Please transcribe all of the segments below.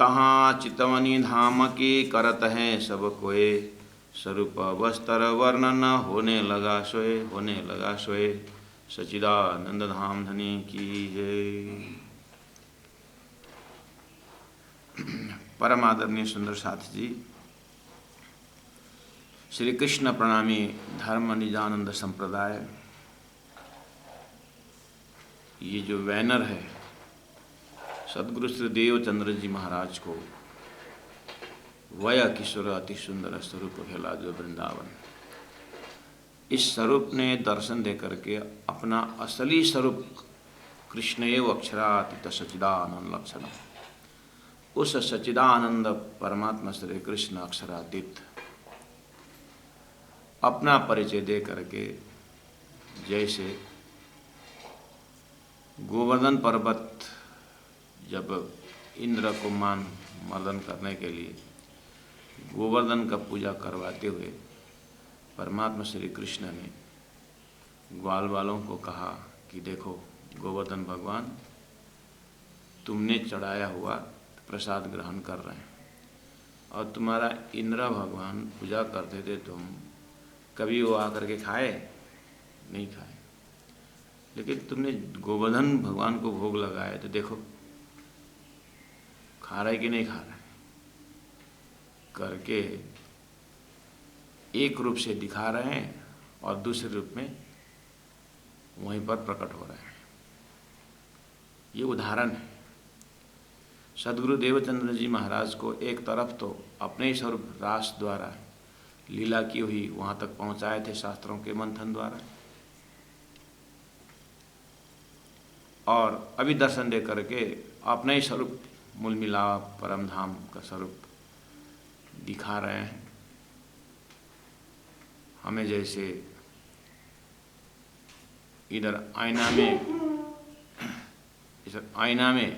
तहाँ चितवनी धाम की करत हैं सब कोय, स्वरूप वस्त्र वर्णन होने लगा सोए, सचिदानंद धाम धनी की जय। परम आदरणीय सुंदर साथी जी, श्री कृष्ण प्रणामी धर्म निजानंद संप्रदाय, ये जो बैनर है सदगुरु श्री देवचंद्र जी महाराज को वय किशोर अति सुंदर स्वरूप खेला जो वृंदावन, इस स्वरूप ने दर्शन दे करके अपना असली स्वरूप कृष्ण एव अक्षरातीत सच्चिदानंद लक्षण, उस सच्चिदानंद परमात्मा श्री कृष्ण अक्षरातीत अपना परिचय दे करके, जैसे गोवर्धन पर्वत जब इंद्र को मान मर्दन करने के लिए गोवर्धन का पूजा करवाते हुए परमात्मा श्री कृष्ण ने ग्वाल वालों को कहा कि देखो गोवर्धन भगवान, तुमने चढ़ाया हुआ प्रसाद ग्रहण कर रहे हैं, और तुम्हारा इंद्र भगवान पूजा करते थे, तुम कभी वो आकर के खाए नहीं खाए, लेकिन तुमने गोवर्धन भगवान को भोग लगाया तो देखो खा रहा है कि नहीं खा रहा है, करके एक रूप से दिखा रहे हैं और दूसरे रूप में वहीं पर प्रकट हो रहे हैं। ये उदाहरण है। सदगुरु देवचंद्र जी महाराज को एक तरफ तो अपने ही स्वरूप रास द्वारा लीला की हुई वहाँ तक पहुँचाए थे शास्त्रों के मंथन द्वारा, और अभी दर्शन दे करके अपने ही स्वरूप मूल मिलाप परम धाम का स्वरूप दिखा रहे हैं। हमें जैसे इधर आईना में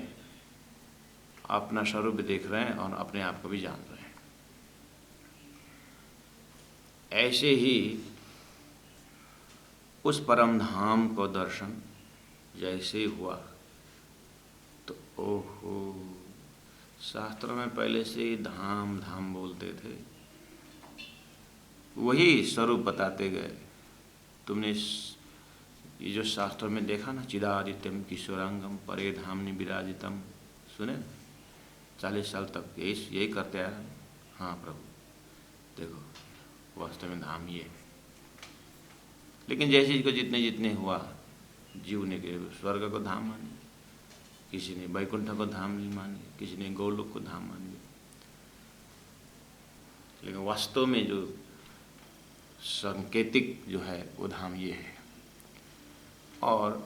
अपना स्वरूप देख रहे हैं और अपने आप को भी जान रहे हैं, ऐसे ही उस परम धाम को दर्शन जैसे हुआ तो ओहो, शास्त्रों में पहले से ही धाम धाम बोलते थे, वही स्वरूप बताते गए। तुमने ये जो शास्त्रों में देखा ना, चिदादित्यम किशोरांगम परे धामनि विराजितम, सुने 40 साल तक यही करते आए। हाँ प्रभु, देखो वास्तव में धाम ये है। लेकिन जैसे को जितने जितने हुआ, जीव ने के स्वर्ग को धाम मान लिया, किसी ने वैकुंठ को धाम मान लिया, किसी ने गोलोक को धाम मान लिया, लेकिन वास्तव में जो सांकेतिक जो है वो धाम ये है। और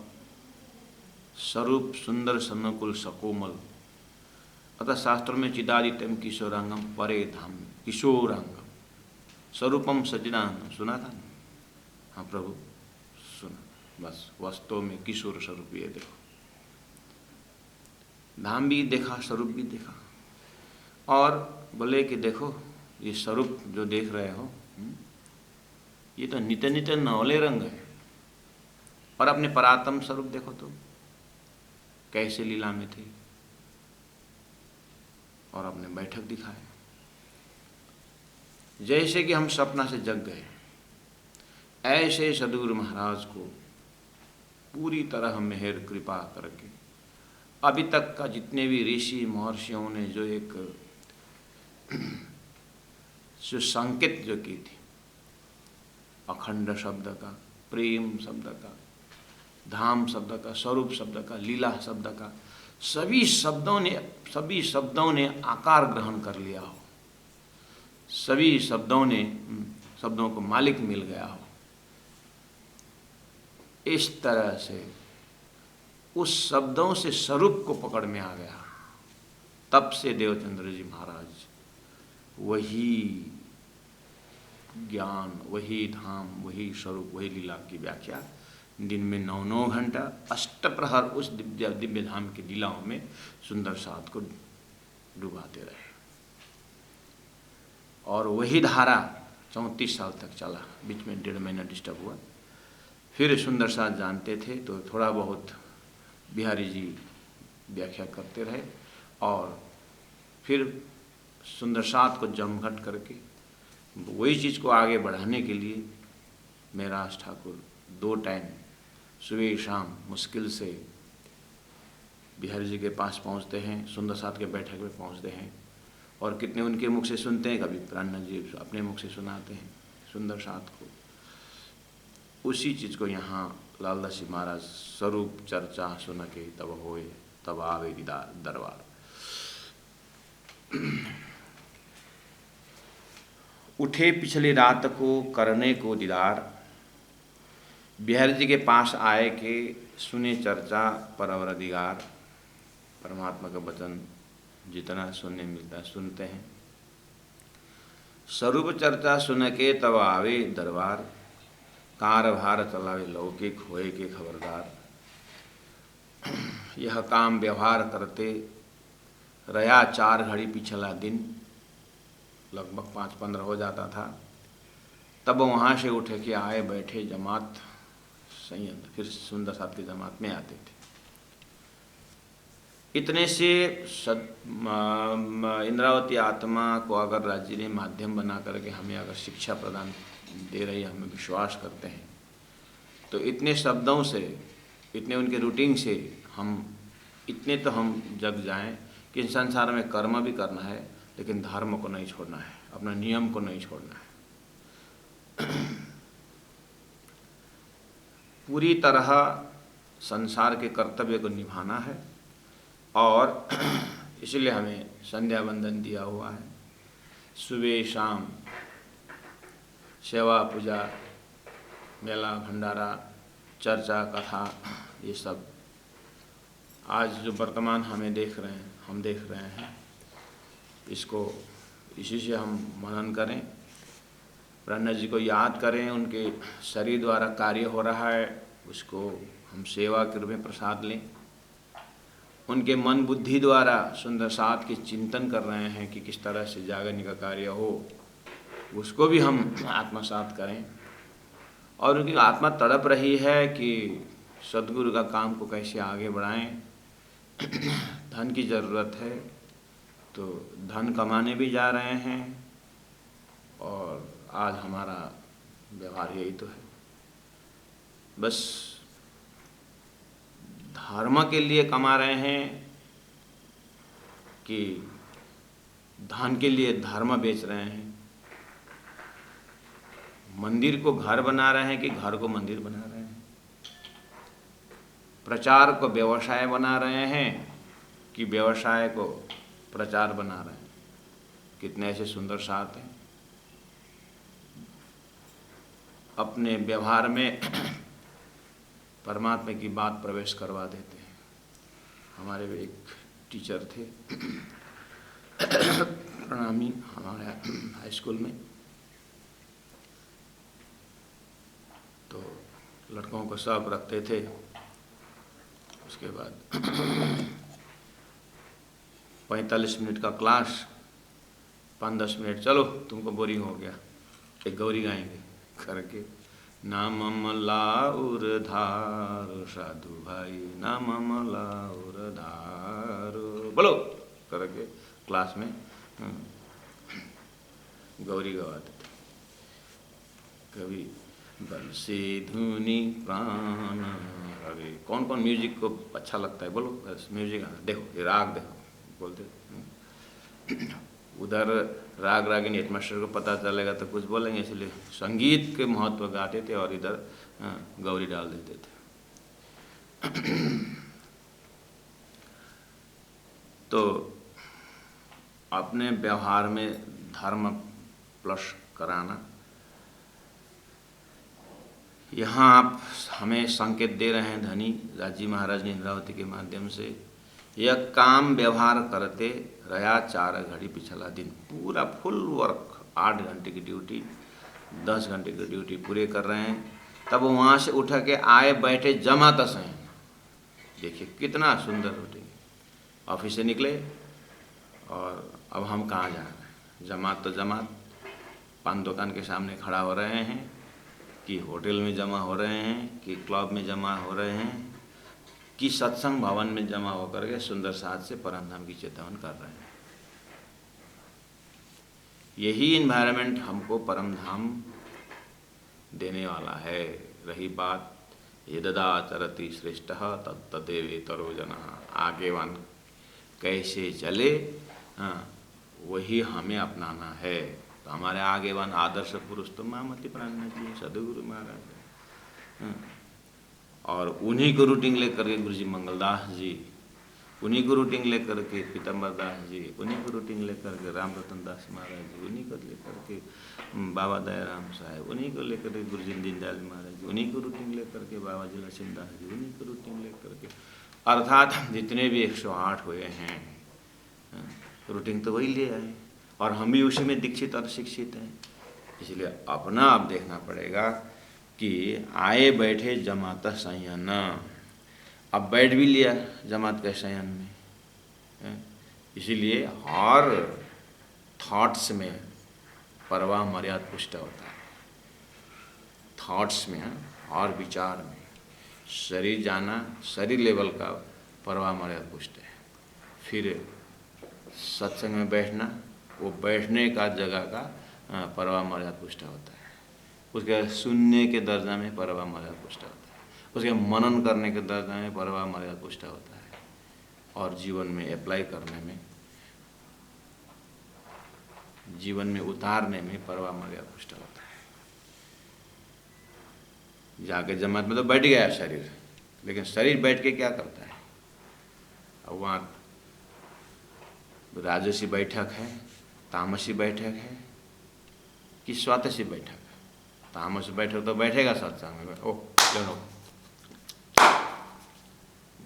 स्वरूप सुंदर सन्नुकुल सकोमल, अतः शास्त्रों में चिदादित्यम किशोरांगम परे धाम किशोरांगम स्वरूपम सच्चिदानंदम सुना था ना? हाँ प्रभु सुना, बस वास्तव में किशोर स्वरूप ये देखो, धाम भी देखा स्वरूप भी देखा। और बोले कि देखो ये स्वरूप जो देख रहे हो, ये तो नित्य नित्य नौले रंग है, और अपने परात्म स्वरूप देखो तो कैसे लीला में थे, और अपने बैठक दिखाए जैसे कि हम सपना से जग गए। ऐसे सदगुरु महाराज को पूरी तरह मेहर कृपा करके अभी तक का जितने भी ऋषि महर्षियों ने जो एक जो संकेत जो की थी, अखंड शब्द का, प्रेम शब्द का, धाम शब्द का, स्वरूप शब्द का, लीला शब्द का, सभी शब्दों ने आकार ग्रहण कर लिया हो, सभी शब्दों को मालिक मिल गया हो, इस तरह से उस शब्दों से स्वरूप को पकड़ में आ गया। तब से देवचंद्र जी महाराज वही ज्ञान, वही धाम, वही स्वरूप, वही लीला की व्याख्या दिन में 9-9 घंटा अष्टप्रहर उस दिव्य धाम की लीलाओं में सुंदर साथ को डुबाते रहे। और वही धारा 34 साल तक चला, बीच में 1.5 महीना डिस्टर्ब हुआ। फिर सुंदर साथ जानते थे तो थोड़ा बहुत बिहारी जी व्याख्या करते रहे, और फिर सुंदर साथ को जमघट करके वही चीज़ को आगे बढ़ाने के लिए मेरा ठाकुर 2 टाइम सुबह शाम मुश्किल से बिहारी जी के पास पहुंचते हैं, सुंदर साथ के बैठक में पहुंचते हैं और कितने उनके मुख से सुनते हैं, कभी प्राणनाथ जी अपने मुख से सुनाते हैं सुंदर साथ को। उसी चीज़ को यहाँ लालदास जी महाराज स्वरूप चर्चा सुन के तब होए तब आवे दरबार। उठे पिछली रात को करने को दीदार, बिहारी जी के पास आए के सुने चर्चा परवरदिगार। परमात्मा का वचन जितना सुनने मिलता है सुनते हैं। स्वरूप चर्चा सुन के तब आवे दरबार, कारभार चलावे लौकिक होए के खबरदार। यह काम व्यवहार करते रया 4 घड़ी पिछला दिन, लगभग 5-15 हो जाता था। तब वहाँ से उठ के आए बैठे जमात संयंत्र, फिर सुंदर साथ की जमात में आते थे। इतने से इंद्रावती आत्मा को अगर राज्य ने माध्यम बना करके हमें अगर शिक्षा प्रदान दे रही है, हमें विश्वास करते हैं, तो इतने शब्दों से, इतने उनके रूटीन से हम इतने तो हम जग जाएं कि इस संसार में कर्म भी करना है लेकिन धर्म को नहीं छोड़ना है, अपना नियम को नहीं छोड़ना है। पूरी तरह संसार के कर्तव्य को निभाना है और इसलिए हमें संध्या वंदन दिया हुआ है। सुबह शाम सेवा पूजा, मेला भंडारा, चर्चा कथा, ये सब आज जो वर्तमान हम देख रहे हैं, इसको इसी से हम मनन करें, प्राणनाथ जी को याद करें, उनके शरीर द्वारा कार्य हो रहा है उसको हम सेवा के रूप में प्रसाद लें। उनके मन बुद्धि द्वारा सुंदर साथ के चिंतन कर रहे हैं कि किस तरह से जागरण का कार्य हो, उसको भी हम आत्मसात करें। और उनकी आत्मा तड़प रही है कि सद्गुरु का काम को कैसे आगे बढ़ाएं। धन की ज़रूरत है तो धन कमाने भी जा रहे हैं और आज हमारा व्यवहार यही तो है, बस धर्म के लिए कमा रहे हैं कि धन के लिए धर्म बेच रहे हैं, मंदिर को घर बना रहे हैं कि घर को मंदिर बना रहे हैं, प्रचार को व्यवसाय बना रहे हैं कि व्यवसाय को प्रचार बना रहे हैं। कितने ऐसे सुंदर साथ हैं अपने व्यवहार में परमात्मा की बात प्रवेश करवा देते हैं। हमारे एक टीचर थे प्रणामी हमारे हाई स्कूल में, तो लड़कों को सब रखते थे। उसके बाद 45 मिनट का क्लास, 5-10 मिनट चलो तुमको बोरिंग हो गया, एक गौरी गाएंगे करके, नाम लाउर धार साधु भाई, नाम लाउर धार बोलो करके क्लास में गौरी गवाते थे। कभी बंसी धुनी प्राण, अरे कौन कौन म्यूजिक को अच्छा लगता है बोलो, बस म्यूजिक देखो, ये राग देखो बोलते। उधर राग रागिनी हेडमास्टर को पता चलेगा तो कुछ बोलेंगे, इसलिए संगीत के महत्व गाते थे और इधर गौरी डाल देते थे। तो अपने व्यवहार में धर्म प्लस कराना, यहाँ आप हमें संकेत दे रहे हैं धनी राजी महाराज ने इंद्रावती के माध्यम से, यह काम व्यवहार करते रया 4 घड़ी पिछला दिन। पूरा फुल वर्क, 8 घंटे की ड्यूटी, 10 घंटे की ड्यूटी पूरे कर रहे हैं। तब वहाँ से उठ के आए बैठे जमा तसें। देखिए कितना सुंदर रूटीन। ऑफिस से निकले और अब हम कहाँ जा रहे हैं, जमात तो जमात, पान दुकान के सामने खड़ा हो रहे हैं कि होटल में जमा हो रहे हैं कि क्लब में जमा हो रहे हैं कि सत्संग भवन में जमा होकर के सुंदर साथ से परम धाम की चेतवन कर रहे हैं। यही इन्वायरमेंट हमको परम धाम देने वाला है। रही बात यददाचरति श्रेष्ठः तत्तदेवेतरो जनः, आगेवान कैसे चले, हाँ, वही हमें अपनाना है। तो हमारे आगेवान आदर्श पुरुष तो महामती प्राण जी, सदगुरु महाराज, हाँ, और उन्हीं को रूटिंग लेकर के गुरु जी मंगलदास जी, उन्हीं को रूटिंग लेकर के पीतम्बर दास जी, उन्हीं को रूटिंग लेकर के राम रतन दास महाराज जी, उन्हीं को लेकर के बाबा दयाराम साहब, उन्हीं को लेकर के गुरु जी दीनदयाल महाराज जी, उन्हीं को रूटिंग लेकर के बाबा जी लक्ष्मीदास जी, उन्हीं को रूटिंग लेकर के, अर्थात जितने भी 108 हुए हैं, रूटिंग तो वही ले आए और हम भी उसी में दीक्षित और शिक्षित हैं। इसलिए अपना अब देखना पड़ेगा कि आए बैठे जमात संयन, अब बैठ भी लिया जमात के संयन में, इसीलिए हर थॉट्स में परवाह मर्याद पुष्ट होता है। थॉट्स में और विचार में शरीर जाना, शरीर लेवल का परवाह मर्याद पुष्ट है। फिर सत्संग में बैठना, वो बैठने का जगह का परवाह मर्याद पुष्ट होता है। उसके सुनने के दर्जा में परवाह मर्याद पुष्ट होता है, उसके मनन करने के दर्जा में परवाह मर्याद पुष्ट होता है, और जीवन में अप्लाई करने में, जीवन में उतारने में परवाह मर्याद पुष्ट होता है। जाके जमात में तो बैठ गया शरीर, लेकिन शरीर बैठ के क्या करता है? अब वहाँ राजसी बैठक है, तामसी बैठक है कि स्वातसी बैठक है? तामसी बैठक तो बैठेगा सत्संग में, ओह चलो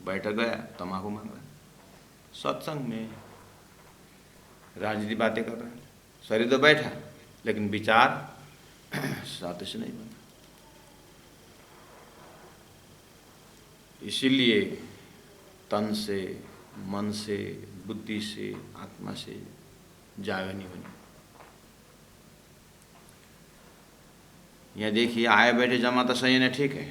बैठ गया तम्बाकू मांग रहा है। सत्संग में राजनीति बातें कर रहा है, शरीर तो बैठा लेकिन विचार स्वातसी नहीं बना। इसीलिए तन से, मन से, बुद्धि से, आत्मा से जागा नहीं बनी। यह देखिए आए बैठे जमात सही है, ठीक है,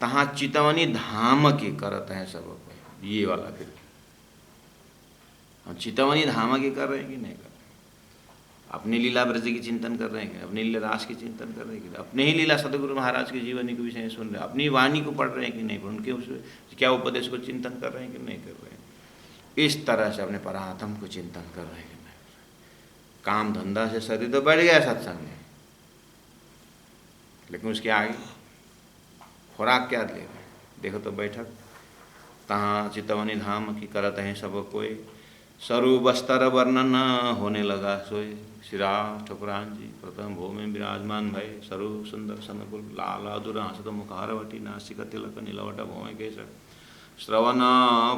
तहाँ चितवनी धाम की करत हैं सब को, ये वाला फिर हम चितवनी धाम की कर रहे हैं कि नहीं कर रहे? अपनी लीला ब्रज की चिंतन कर रहे हैं, अपनी लीला रास की चिंतन कर रहे हैं, अपने ही लीला सतगुरु महाराज के जीवनी के विषय सुन रहे हैं, अपनी वाणी को पढ़ रहे हैं कि नहीं, उनके उस क्या उपदेश को चिंतन कर रहे हैं कि नहीं कर रहे हैं? इस तरह से अपने परात्म को चिंतन कर रहे हैं कि नहीं? काम धंधा से शरीर तो बढ़ गया सत्संग में, लेकिन उसके आगे खुराक क्या ले रहे? देखो तो बैठक तहाँ चितवनी धाम की करत हैं सब कोई, सरु बस्तर वर्णन होने लगा सोए। श्री राम ठकुरान जी प्रथम भूमि विराजमान भय, सरु सुंदर सनकुल लाल अधुर हंसत मुखारवटी नासिक तिलक नीलवट भूमि केश श्रवण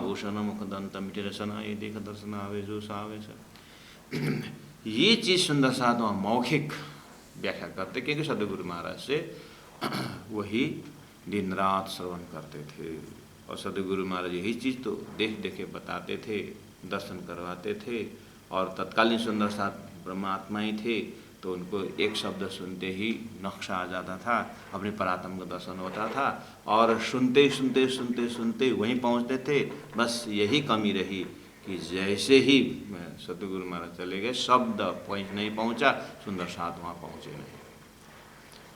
भूषण मुख दंत मिटि रसना, ये देख दर्शन आवे जो सावे सर। ये चीज़ सुंदर साथ वहाँ मौखिक व्याख्या करते, क्योंकि सदगुरु महाराज से वही दिन रात श्रवण करते थे, और सदगुरु महाराज यही चीज़ तो देख देखे बताते थे, दर्शन करवाते थे। और तत्कालीन सुंदर साथ ब्रह्मात्मा ही थे, तो उनको एक शब्द सुनते ही नक्शा आ जाता था, अपने परात्म का दर्शन होता था, और सुनते सुनते सुनते सुनते वहीं पहुंचते थे। बस यही कमी रही कि जैसे ही सतगुरु महाराज चले गए, शब्द पॉइंट नहीं पहुंचा, सुंदर साथ वहाँ पहुँचे नहीं।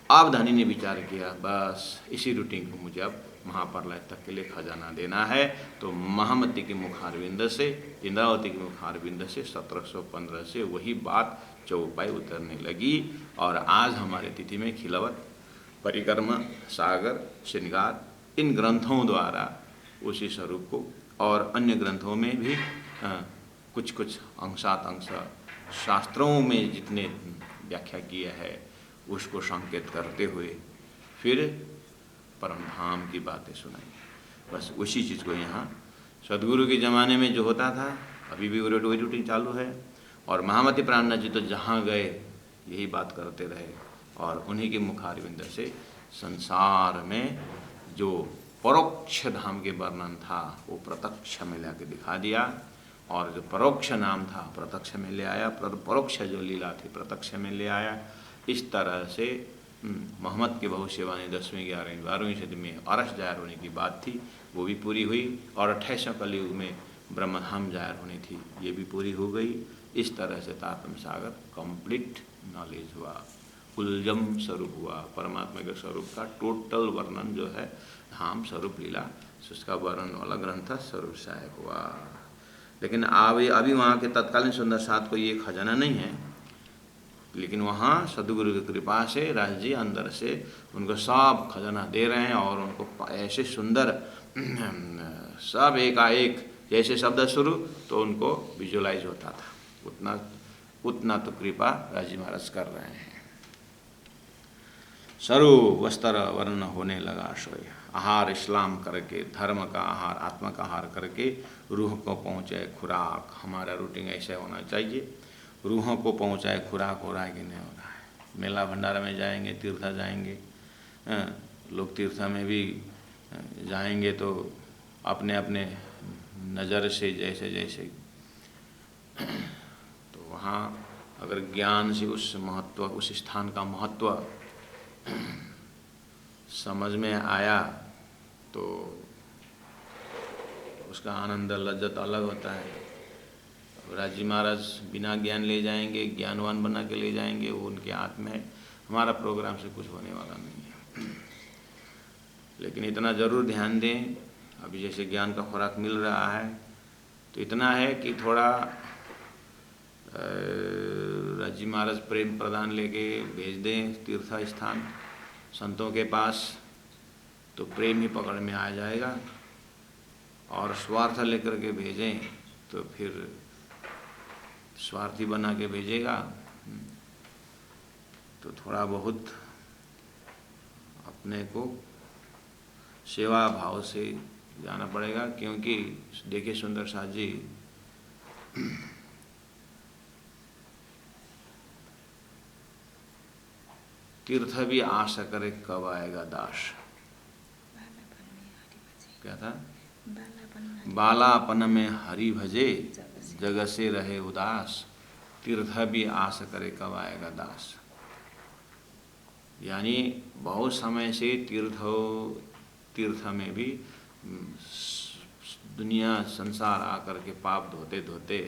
अब धनी ने विचार किया, बस इसी रूटीन को मुझे अब महाप्रलय तक के लिए खजाना देना है। तो महामती के मुखारविंद से, इंद्रावती के मुखारविंद से 1715 से वही बात चौपाई उतरने लगी। और आज हमारे तिथि में खिलवत, परिक्रमा, सागर, श्रृंगार, इन ग्रंथों द्वारा उसी स्वरूप को, और अन्य ग्रंथों में भी कुछ कुछ अंशात अंश शास्त्रों में जितने व्याख्या किया है उसको संकेत करते हुए फिर परम धाम की बातें सुनाई। बस उसी चीज़ को यहाँ सदगुरु के ज़माने में जो होता था अभी भी वही रूटीन चालू है। और महामती प्राणनाथ जी तो जहाँ गए यही बात करते रहे, और उन्हीं के मुखारविंद से संसार में जो परोक्ष धाम के वर्णन था वो प्रत्यक्ष में ला के दिखा दिया, और जो परोक्ष नाम था प्रत्यक्ष में ले आया, परोक्ष जो लीला थी प्रत्यक्ष में ले आया। इस तरह से मोहम्मद की बहु सेवाएँ 10वीं 11वीं 12वीं सदी में अरस जाहिर होने की बात थी, वो भी पूरी हुई, और 28वें कलयुग में ब्रह्मधाम जाहिर होनी थी, ये भी पूरी हो गई। इस तरह से तारतम्य सागर कंप्लीट नॉलेज हुआ, कुलजम स्वरूप हुआ। परमात्मा के स्वरूप का टोटल वर्णन जो है धाम स्वरूप लीला उसका वर्णन वाला ग्रंथ स्वरूप सहायक हुआ। लेकिन अभी वहाँ के तत्कालीन सुंदर साथ कोई एक खजाना नहीं है, लेकिन वहाँ सदगुरु की कृपा से राज जी अंदर से उनको सब खजाना दे रहे हैं और उनको ऐसे सुंदर सब एकाएक जैसे शब्द शुरू तो उनको विजुअलाइज होता था, उतना तो कृपा राज जी महाराज कर रहे हैं। सरु वस्त्र वर्ण होने लगा सोए, आहार इस्लाम करके, धर्म का आहार, आत्मा का आहार करके रूह को पहुँचाए खुराक। हमारा रूटीन ऐसा होना चाहिए, रूहों को पहुँचाए खुराक। हो रहा है कि नहीं हो रहा है? मेला भंडारा में जाएंगे, तीर्थ जाएंगे, लोग तीर्थ में भी जाएंगे तो अपने अपने नज़र से जैसे जैसे, तो वहाँ अगर ज्ञान से उस महत्व, उस स्थान का महत्व समझ में आया तो उसका आनंद लज्जत अलग होता है। राज जी महाराज बिना ज्ञान ले जाएंगे, ज्ञानवान बना के ले जाएंगे, वो उनके हाथ में है। हमारा प्रोग्राम से कुछ होने वाला नहीं है। लेकिन इतना ज़रूर ध्यान दें, अभी जैसे ज्ञान का खुराक मिल रहा है तो इतना है कि थोड़ा राज जी महाराज प्रेम प्रदान लेके भेज दें तीर्थ स्थान संतों के पास, तो प्रेम ही पकड़ में आ जाएगा। और स्वार्थ लेकर के भेजें तो फिर स्वार्थी बना के भेजेगा, तो थोड़ा बहुत अपने को सेवा भाव से जाना पड़ेगा। क्योंकि देखिए सुंदर साथ जी तीर्थ भी आशा करे कब आएगा दास। क्या था? बालापन में हरि भजे, जग से रहे उदास। तीर्थ भी आस करे कब आएगा दास। यानी बहुत समय से तीर्थ में भी दुनिया संसार आकर के पाप धोते धोते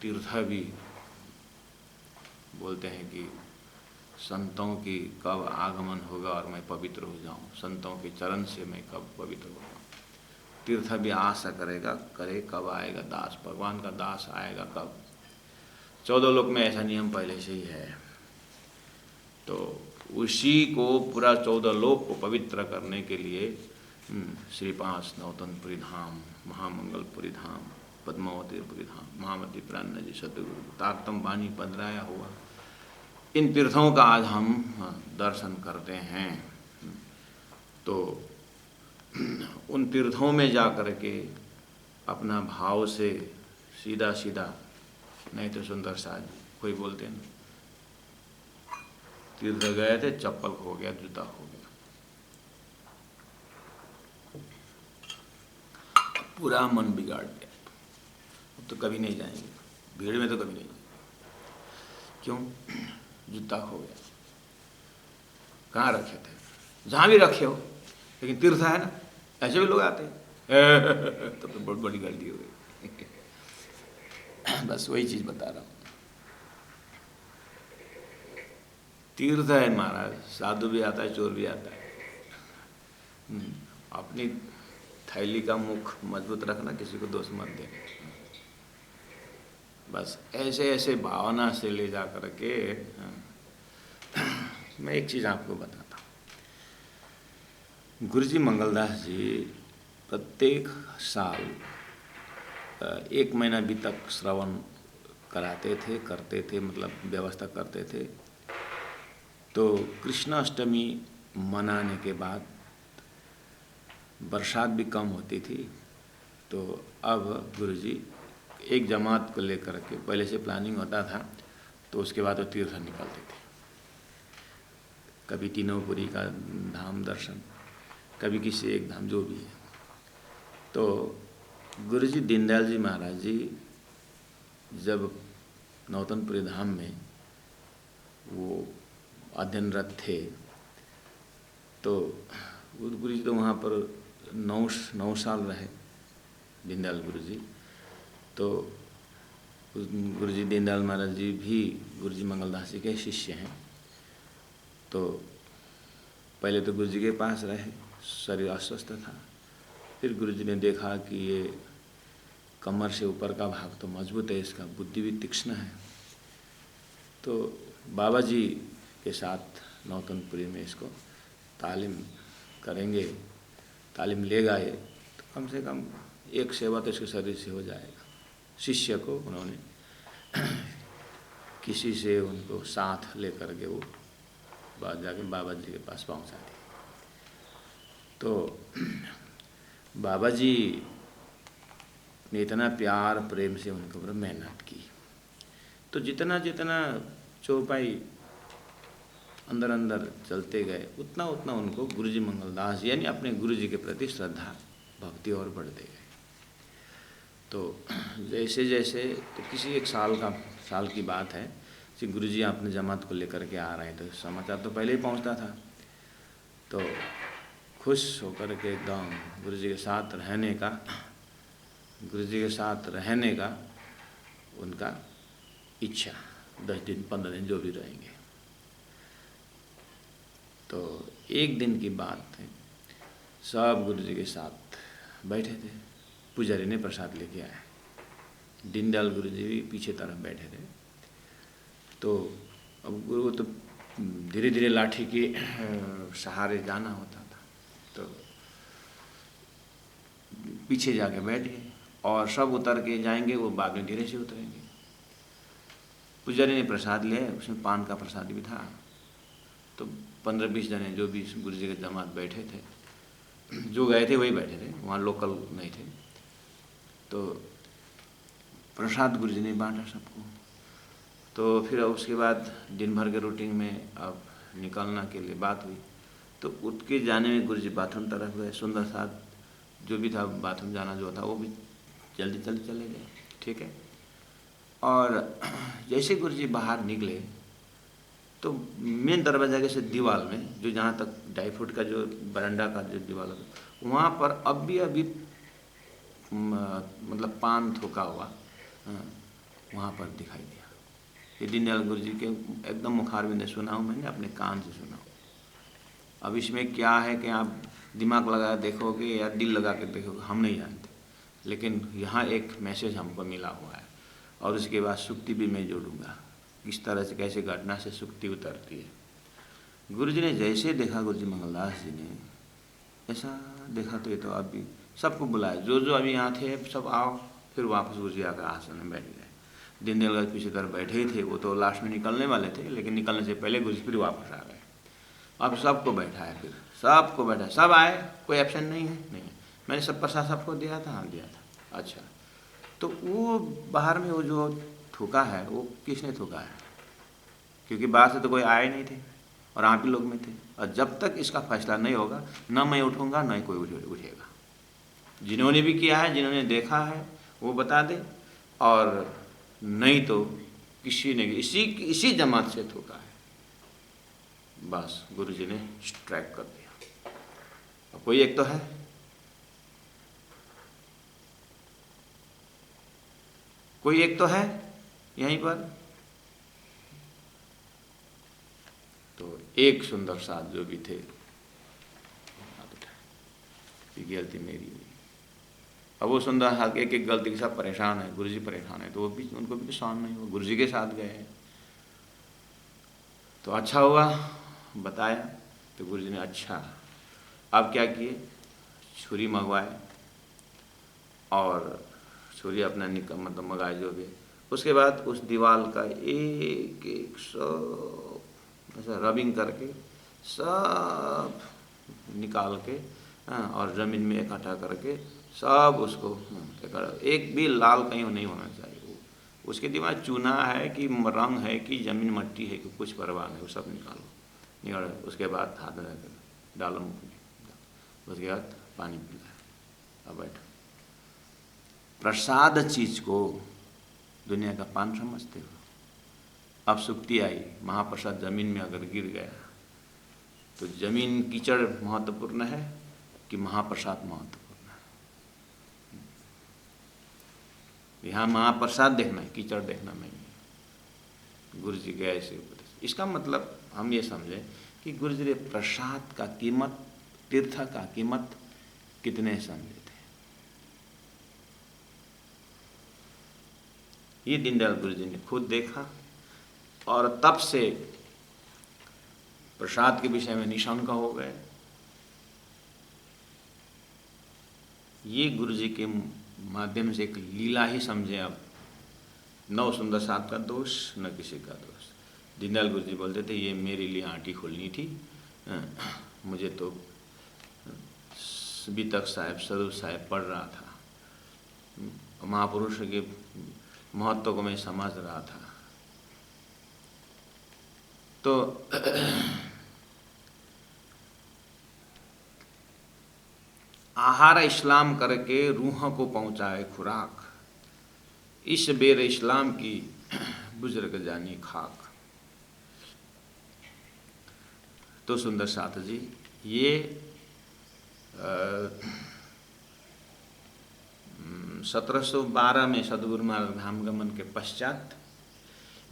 तीर्थ भी बोलते हैं कि संतों की कब आगमन होगा और मैं पवित्र हो जाऊं, संतों के चरण से मैं कब पवित्र हो जाऊं। तीर्थ भी आशा करेगा, करे कब आएगा दास, भगवान का दास आएगा कब। 14 लोक में ऐसा नियम पहले से ही है, तो उसी को पूरा 14 लोक को पवित्र करने के लिए श्रीपास नौतनपुरी धाम, महामंगलपुरी धाम, पद्मावतीपुरी धाम, महामती प्राण जी सतगुरु तारतम वाणी पधराया हुआ, इन तीर्थों का आज हम दर्शन करते हैं। तो उन तीर्थों में जा कर के अपना भाव से सीधा सीधा, नहीं तो सुंदर साज कोई बोलते ना, तीर्थ गए थे चप्पल खो गया, जूता खो गया, पूरा मन बिगाड़ गया, अब तो कभी नहीं जाएंगे, भीड़ में तो कभी नहीं जाएंगे। क्यों? जूता खो गया। कहाँ रखे थे? जहाँ भी रखे हो, लेकिन तीर्थ है ना, ऐसे भी लोग आते हैं तो बहुत बड़ी गलती हो गई। बस वही चीज़ बता रहा हूँ। तीर्थ है महाराज, साधु भी आता है, चोर भी आता है। अपनी थैली का मुख मजबूत रखना, किसी को दोष मत देना। बस ऐसे ऐसे भावना से ले जा कर के मैं एक चीज़ आपको बताता हूँ। गुरुजी मंगलदास जी प्रत्येक साल 1 महीना भी तक श्रवण कराते थे, करते थे, मतलब व्यवस्था करते थे। तो कृष्णाष्टमी मनाने के बाद बरसात भी कम होती थी, तो अब गुरुजी एक जमात को लेकर के, पहले से प्लानिंग होता था, तो उसके बाद वो तीर्थ निकलते थे। कभी तीनोंपुरी का धाम दर्शन, कभी किसी एक धाम, जो भी है। तो गुरुजी दीनदयाल जी महाराज जी जब नौतनपुरी धाम में वो अध्ययनरत थे, तो गुरुजी तो वहाँ पर 9 साल रहे दीनदयाल गुरुजी। तो गुरु जी दीनदयाल महाराज जी भी गुरु जी मंगलदास जी के शिष्य हैं। तो पहले तो गुरु जी के पास रहे, शरीर अस्वस्थ था। फिर गुरु जी ने देखा कि ये कमर से ऊपर का भाग तो मजबूत है, इसका बुद्धि भी तीक्ष्ण है। तो बाबा जी के साथ नौतनपुरी में इसको तालीम करेंगे, तालीम लेगा ये तो कम से कम एक सेवा तो इसके शरीर से हो जाएगा। शिष्य को उन्होंने किसी से उनको साथ लेकर के वो बात जाके बाबा जी के पास पहुंचा दी। तो बाबा जी ने इतना प्यार प्रेम से उनके ऊपर मेहनत की, तो जितना जितना चौपाई अंदर अंदर चलते गए उतना उतना उनको गुरु जी मंगलदास यानी अपने गुरु जी के प्रति श्रद्धा भक्ति और बढ़ते गए। तो जैसे जैसे तो किसी एक साल की बात है कि गुरु जी अपने जमात को लेकर के आ रहे हैं, तो समाचार तो पहले ही पहुंचता था। तो खुश होकर के एकदम गुरु जी के साथ रहने का उनका इच्छा, 10 दिन 15 दिन जो भी रहेंगे। तो एक दिन की बात है, सब गुरु जी के साथ बैठे थे, पुजारी ने प्रसाद लेके आया, दीनदयाल गुरु जी भी पीछे तरफ बैठे थे। तो अब गुरु तो धीरे धीरे लाठी के सहारे जाना होता था, तो पीछे जाके बैठ गए और सब उतर के जाएंगे, वो बाद में धीरे से उतरेंगे। पुजारी ने प्रसाद लिया, उसमें पान का प्रसाद भी था। तो 15-20 जने जो भी गुरु जी के जमात बैठे थे, जो गए थे वही बैठे थे, वहाँ लोकल नहीं थे। तो प्रसाद गुरु जी ने बांटा सबको। तो फिर उसके बाद दिन भर के रूटीन में अब निकलना के लिए बात हुई। तो उठ के जाने में गुरु जी बाथरूम तरफ गए, सुंदर साथ जो भी था बाथरूम जाना जो था वो भी जल्दी जल्दी चले गए, ठीक है। और जैसे गुरु जी बाहर निकले तो मेन दरवाजा के से दीवार में जो जहाँ तक ढाई फुट का जो बरंडा का जो दीवार है वहाँ पर अभी मतलब पान थोका हुआ वहाँ पर दिखाई दिया। ये दीनदयाल गुरु जी के एकदम मुखारबिंद से सुना हूँ, मैंने अपने कान से सुना हूँ। अब इसमें क्या है कि आप दिमाग लगा देखोगे या दिल लगा के देखोगे हम नहीं जानते, लेकिन यहाँ एक मैसेज हमको मिला हुआ है। और उसके बाद सुक्ति भी मैं जोड़ूंगा, किस तरह से कैसे घटना से सुक्ति उतरती है। गुरु जी ने जैसे देखा, गुरु जी मंगलदास जी ने ऐसा देखा तो ये तो अभी सबको बुलाया, जो जो अभी यहाँ थे सब आओ। फिर वापस गुरु जी आकर आसन में बैठ गए। दीनदयाल गुरु पीछे तरफ बैठे ही थे, वो तो लास्ट में निकलने वाले थे, लेकिन निकलने से पहले गुरु जी फिर वापस आ गए। अब सबको बैठाया, फिर सबको बैठा, सब आए, कोई एब्सेंट नहीं है, नहीं है। मैंने सब प्रसाद सबको दिया था, हाँ दिया था। अच्छा, तो वो बाहर में वो जो थूका है वो किसने थूका है? क्योंकि बाहर से तो कोई आए नहीं थे और आप ही लोग में थे। और जब तक इसका फैसला नहीं होगा न मैं उठूंगा न ही कोई उठेगा। जिन्होंने भी किया है, जिन्होंने देखा है वो बता दे, और नहीं तो किसी ने इसी जमात से थूका है। बस गुरु जी ने स्ट्राइक कर दिया। और कोई एक तो है, कोई एक तो है यहीं पर। तो एक सुंदर साथ जो भी थे, ये गलती मेरी हुई। अब वो सुंदर साथ एक एक गलती के साथ परेशान है, गुरु जी परेशान है, तो वो भी उनको भी सहन नहीं हुआ, गुरु जी के साथ गए। तो अच्छा हुआ बताया, तो गुरु जी ने अच्छा अब क्या किए, छुरी मंगवाए और छुरी अपना मतलब मंगाए जो भी। उसके बाद उस दीवार का एक एक सब ऐसा रबिंग करके सब निकाल के और ज़मीन में इकट्ठा करके सब उसको एक भी लाल कहीं नहीं होना चाहिए। वो उसके दिमाग चूना है कि रंग है कि ज़मीन मट्टी है कि कुछ परवाह नहीं, वो सब निकालो। उसके बाद हाथ में डालो मुँह में, उसके बाद पानी पिलाए। अब बैठो। प्रसाद चीज को दुनिया का पान समझते हो। अब सुक्ति आई, महाप्रसाद जमीन में अगर गिर गया तो जमीन कीचड़ महत्वपूर्ण है कि महाप्रसाद महत्वपूर्ण है? यहाँ महाप्रसाद देखना है, कीचड़ देखना नहीं। गुरु जी के ऐसे उपदेश। इसका मतलब हम ये समझें कि गुरु जी ने प्रसाद का कीमत, तीर्थ का कीमत कितने समझे थे। ये दीनदयाल गुरु जी ने खुद देखा और तब से प्रसाद के विषय में निशंक हो गए। ये गुरु जी के माध्यम से एक लीला ही समझे। अब नौ सुंदर साहब का दोष न किसी का दोष। दीनदयाल गुरु जी बोलते थे ये मेरे लिए आंटी खोलनी थी, मुझे तो बीतक साहब, स्वरूप साहब पढ़ रहा था, महापुरुष के महत्व को मैं समझ रहा था। तो आहार इस्लाम करके रूह को पहुँचाए खुराक, इस बेर इस्लाम की बुजुर्ग जानी खाक। तो सुंदर साथ जी, ये 1712 में सदगुरु महाराज धाम गमन के पश्चात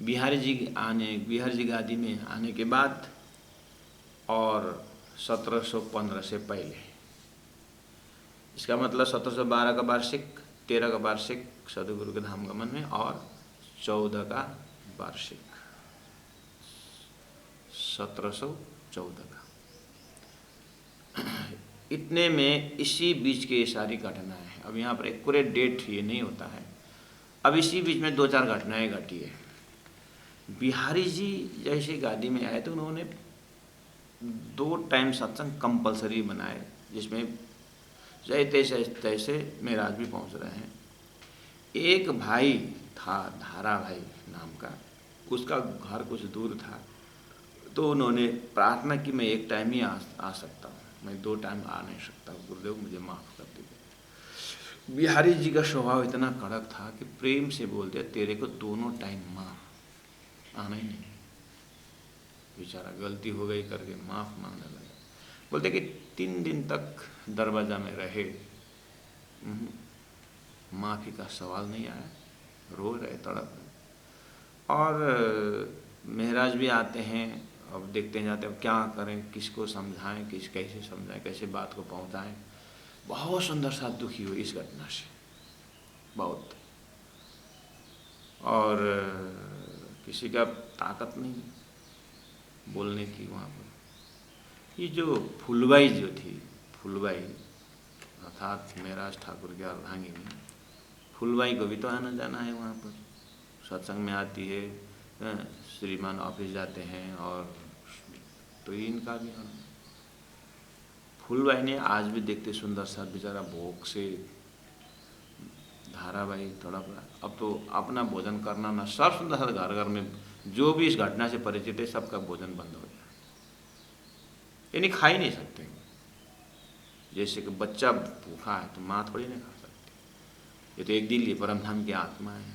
बिहारी जी गादी में आने के बाद और 1715 से पहले, इसका मतलब 1712 का वार्षिक, 13 का वार्षिक सदगुरु के धाम गमन में और 14 का वार्षिक 1714 का। इतने में इसी बीच के ये सारी घटनाएं हैं। अब यहाँ पर एक्यूरेट डेट ये नहीं होता है। अब इसी बीच में 2-4 घटनाएं घटी है। बिहारी जी जैसे गादी में आए तो उन्होंने 2 टाइम सत्संग कंपलसरी बनाए, जिसमें जैसे तैसे मेराज भी पहुँच रहे हैं। एक भाई था धारा भाई नाम का, उसका घर कुछ दूर था, तो उन्होंने प्रार्थना की मैं 1 टाइम ही आ सकता हूँ, मैं 2 टाइम आ नहीं सकता, गुरुदेव मुझे माफ़ कर दीजिए। बिहारी जी का स्वभाव इतना कड़क था कि प्रेम से बोलते तेरे को दोनों टाइम माफ़, आना ही नहीं। बेचारा गलती हो गई करके माफ़ मांगने लगा। बोलते कि 3 दिन तक दरवाज़ा में रहे, माफ़ी का सवाल नहीं आया, रो रहे, तड़प रहे। और महाराज भी आते हैं, अब देखते जाते अब क्या करें, किसको समझाएं, कैसे समझाएं, कैसे बात को पहुंचाएं। बहुत सुंदर सा दुखी हुई इस घटना से, बहुत। और किसी का ताकत नहीं बोलने की वहाँ पर। ये जो फुलबाई जो थी, फुलबाई अर्थात महाराज ठाकुर के अर्धांगिनी, फुलबाई को भी तो आना जाना है वहाँ पर, सत्संग में आती है, श्रीमान ऑफिस जाते हैं, और तो इनका भी आना। फुलबाई ने आज भी देखते सुंदर सा बेचारा भूख से धाराबाई तड़प रहा। अब तो अपना भोजन करना ना, सब सुंदर सा घर घर में जो भी इस घटना से परिचित है सबका भोजन बंद हो गया, यानी खा ही नहीं सकते। जैसे कि बच्चा भूखा है तो माँ थोड़ी नहीं खा सकती। ये तो एक दिल, ये परम धाम की आत्मा है,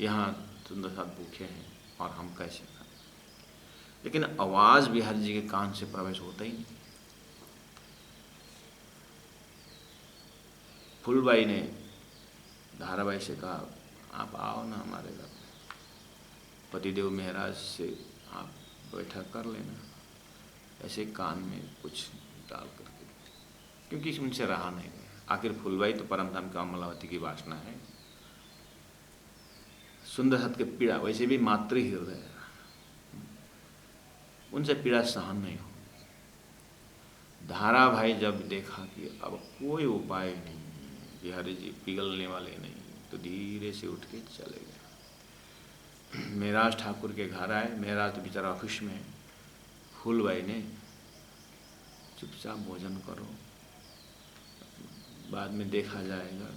यहाँ सुंदर साथ भूखे हैं और हम कैसे खाएं। लेकिन आवाज़ बिहारी जी के कान से प्रवेश होता ही नहीं। फुलबाई ने धाराबाई से कहा आप आओ ना हमारे घर, पतिदेव महाराज से आप बैठक कर लेना, ऐसे कान में कुछ डाल करके, क्योंकि उनसे रहा नहीं गया। आखिर फुलबाई तो परमधाम का अमलावती की वासना है। सुंदर सत के पीड़ा, वैसे भी मातृ हृदय, उनसे पीड़ा सहन नहीं हो। धारा भाई जब देखा कि अब कोई उपाय नहीं, बिहारी जी पिघलने वाले नहीं, तो धीरे से उठ के चले गए। महाराज ठाकुर के घर आए। महाराज तो बेचारा ऑफिस में है। फूलबाई ने चुपचाप भोजन करो, बाद में देखा जाएगा।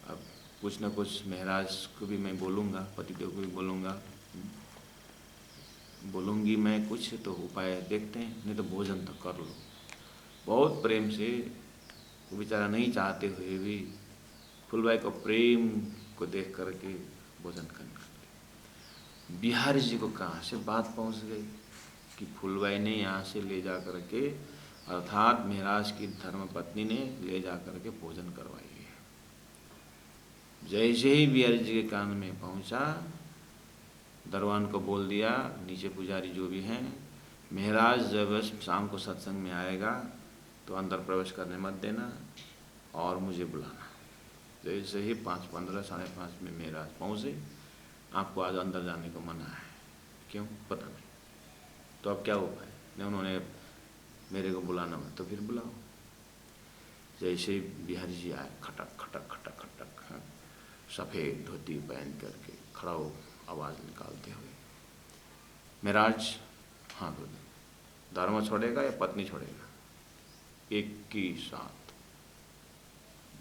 अब कुछ न कुछ महाराज को भी मैं बोलूँगा, पतिदेव को भी बोलूँगी मैं, कुछ तो उपाय देखते हैं, नहीं तो भोजन तो कर लो। बहुत प्रेम से, वो बेचारा नहीं चाहते हुए भी फुलबाई को प्रेम को देख करके भोजन करने लगे। बिहारी जी को कहाँ से बात पहुँच गई कि फुलबाई ने यहाँ से ले जा करके, अर्थात महाराज की धर्मपत्नी ने ले जा करके भोजन करवाई है। जैसे ही बिहारी जी के कान में पहुंचा, दरबान को बोल दिया, नीचे पुजारी जो भी हैं, महाराज जब शाम को सत्संग में आएगा तो अंदर प्रवेश करने मत देना और मुझे बुलाना। जैसे ही 5:15 5:30 में महाराज पहुँचे, आपको आज अंदर जाने को मना है। क्यों? पता नहीं। तो अब क्या उपाय? नहीं, उन्होंने मेरे को बुलाना मत, तो फिर बुलाओ। जैसे ही बिहारी जी आए, खटक खटक खटक खटक, सफ़ेद धोती पहन करके खड़ा हो, आवाज़ निकालते हुए, महाराज हाँ बोले, धर्म छोड़ेगा या पत्नी छोड़ेगा? एक ही साथ,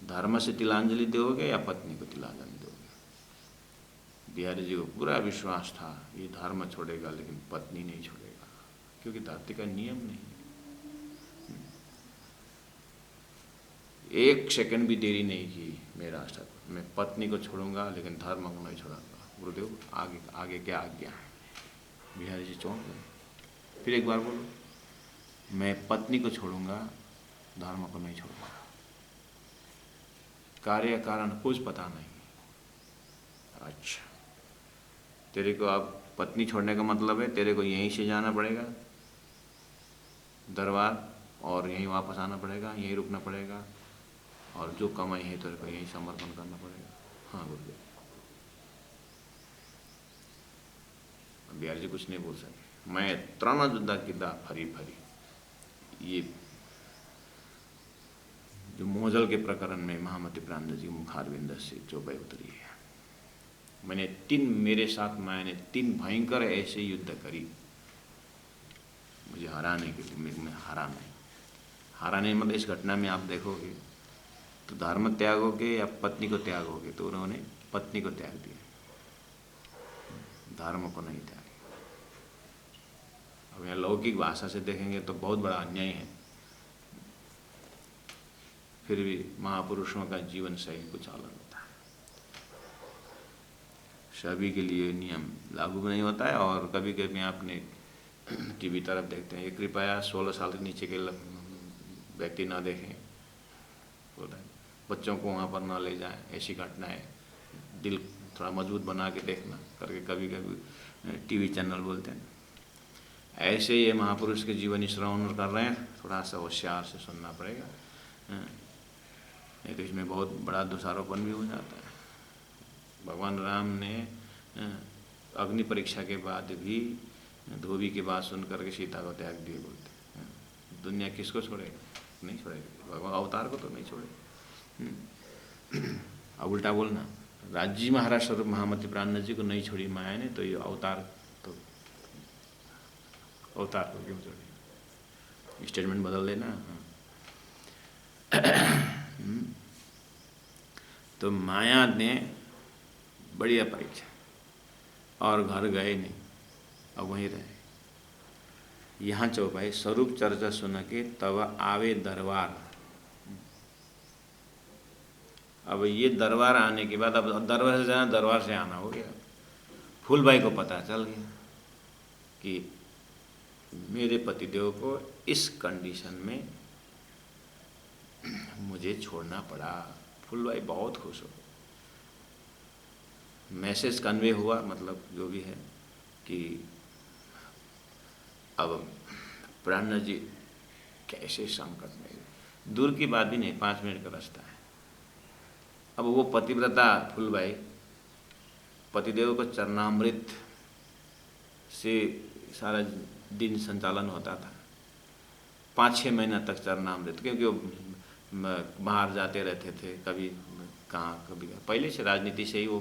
धर्म से तिलांजलि दोगे या पत्नी को तिलांजलि दोगे? बिहारी जी को पूरा विश्वास था ये धर्म छोड़ेगा लेकिन पत्नी नहीं छोड़ेगा, क्योंकि धरती का नियम नहीं। एक सेकंड भी देरी नहीं की मेरा ठाकुर, मैं पत्नी को छोड़ूंगा लेकिन धर्म को नहीं छोड़ूंगा। गुरुदेव आगे आगे क्या आज्ञा है? बिहारी जी चौंक गए। फिर एक बार बोलो, मैं पत्नी को छोड़ूंगा, धर्म को नहीं छोड़ूंगा। कार्य कारण कुछ पता नहीं। अच्छा, तेरे को अब पत्नी छोड़ने का मतलब है तेरे को यहीं से जाना पड़ेगा दरबार, और यहीं वापस आना पड़ेगा, यहीं रुकना पड़ेगा, और जो कमाई है तेरे को यहीं समर्पण करना पड़ेगा। हाँ गुरुदेव। बिहारी जी कुछ नहीं बोल सके। मैं त्राना जुद्दा किदा फरी फरी, ये जो मोजल के प्रकरण में महामती प्राणेंद्र जी मुखारविंद से चौपाई उतरी है। मेरे साथ मैंने 3 भयंकर ऐसे युद्ध करी, मुझे हराने के लिए। मैं हराने मतलब इस घटना में आप देखोगे तो धर्म त्यागोगे या पत्नी को त्यागोगे, तो उन्होंने पत्नी को त्याग दिया, धर्म को नहीं त्यागा। अब यहाँ लौकिक भाषा से देखेंगे तो बहुत बड़ा अन्याय है, फिर भी महापुरुषों का जीवन शैली कुछ अलग होता है। सभी के लिए नियम लागू नहीं होता है। और कभी कभी आपने टीवी तरफ देखते हैं, ये कृपया 16 साल के नीचे के व्यक्ति ना देखें, बोलता है बच्चों को वहाँ पर ना ले जाएं, ऐसी घटनाएं, दिल थोड़ा मजबूत बना के देखना करके कभी कभी टीवी चैनल बोलते हैं। ऐसे ये महापुरुष के जीवन श्रवण कर रहे हैं, थोड़ा सा होशियार से सुनना पड़ेगा, नहीं तो इसमें बहुत बड़ा दोषारोपण भी हो जाता है। भगवान राम ने अग्नि परीक्षा के बाद भी धोबी की बात सुन करके सीता को त्याग दिए, बोलते दुनिया किसको छोड़ेगा? नहीं छोड़ेगा, भगवान अवतार को तो नहीं छोड़ेगा। अब उल्टा बोलना, राज्य महाराज स्वरूप महामती प्राणेंद्र जी को नहीं छोड़ी माया ने, तो ये अवतार को क्यों छोड़ेगा? स्टेटमेंट बदल देना। तो माया ने बढ़िया परीक्षा और घर गए नहीं, अब वहीं रहे। यहाँ चौपाई स्वरूप चर्चा सुन के तब आवे दरबार। अब ये दरबार आने के बाद, अब दरबार से जाना, दरबार से आना हो गया। फूलबाई को पता चल गया कि मेरे पतिदेव को इस कंडीशन में मुझे छोड़ना पड़ा। फूलबाई बहुत खुश हो, मैसेज कन्वे हुआ, मतलब जो भी है कि अब प्राणेंद्र जी कैसे संकट में, दूर की बात भी नहीं, 5 मिनट का रास्ता है। अब वो पतिव्रता फूलबाई, पतिदेव को चरणामृत से सारा दिन संचालन होता था, 5-6 महीना तक चरणामृत, क्योंकि वो बाहर जाते रहते थे, कभी कहाँ कभी पहले से राजनीति से ही वो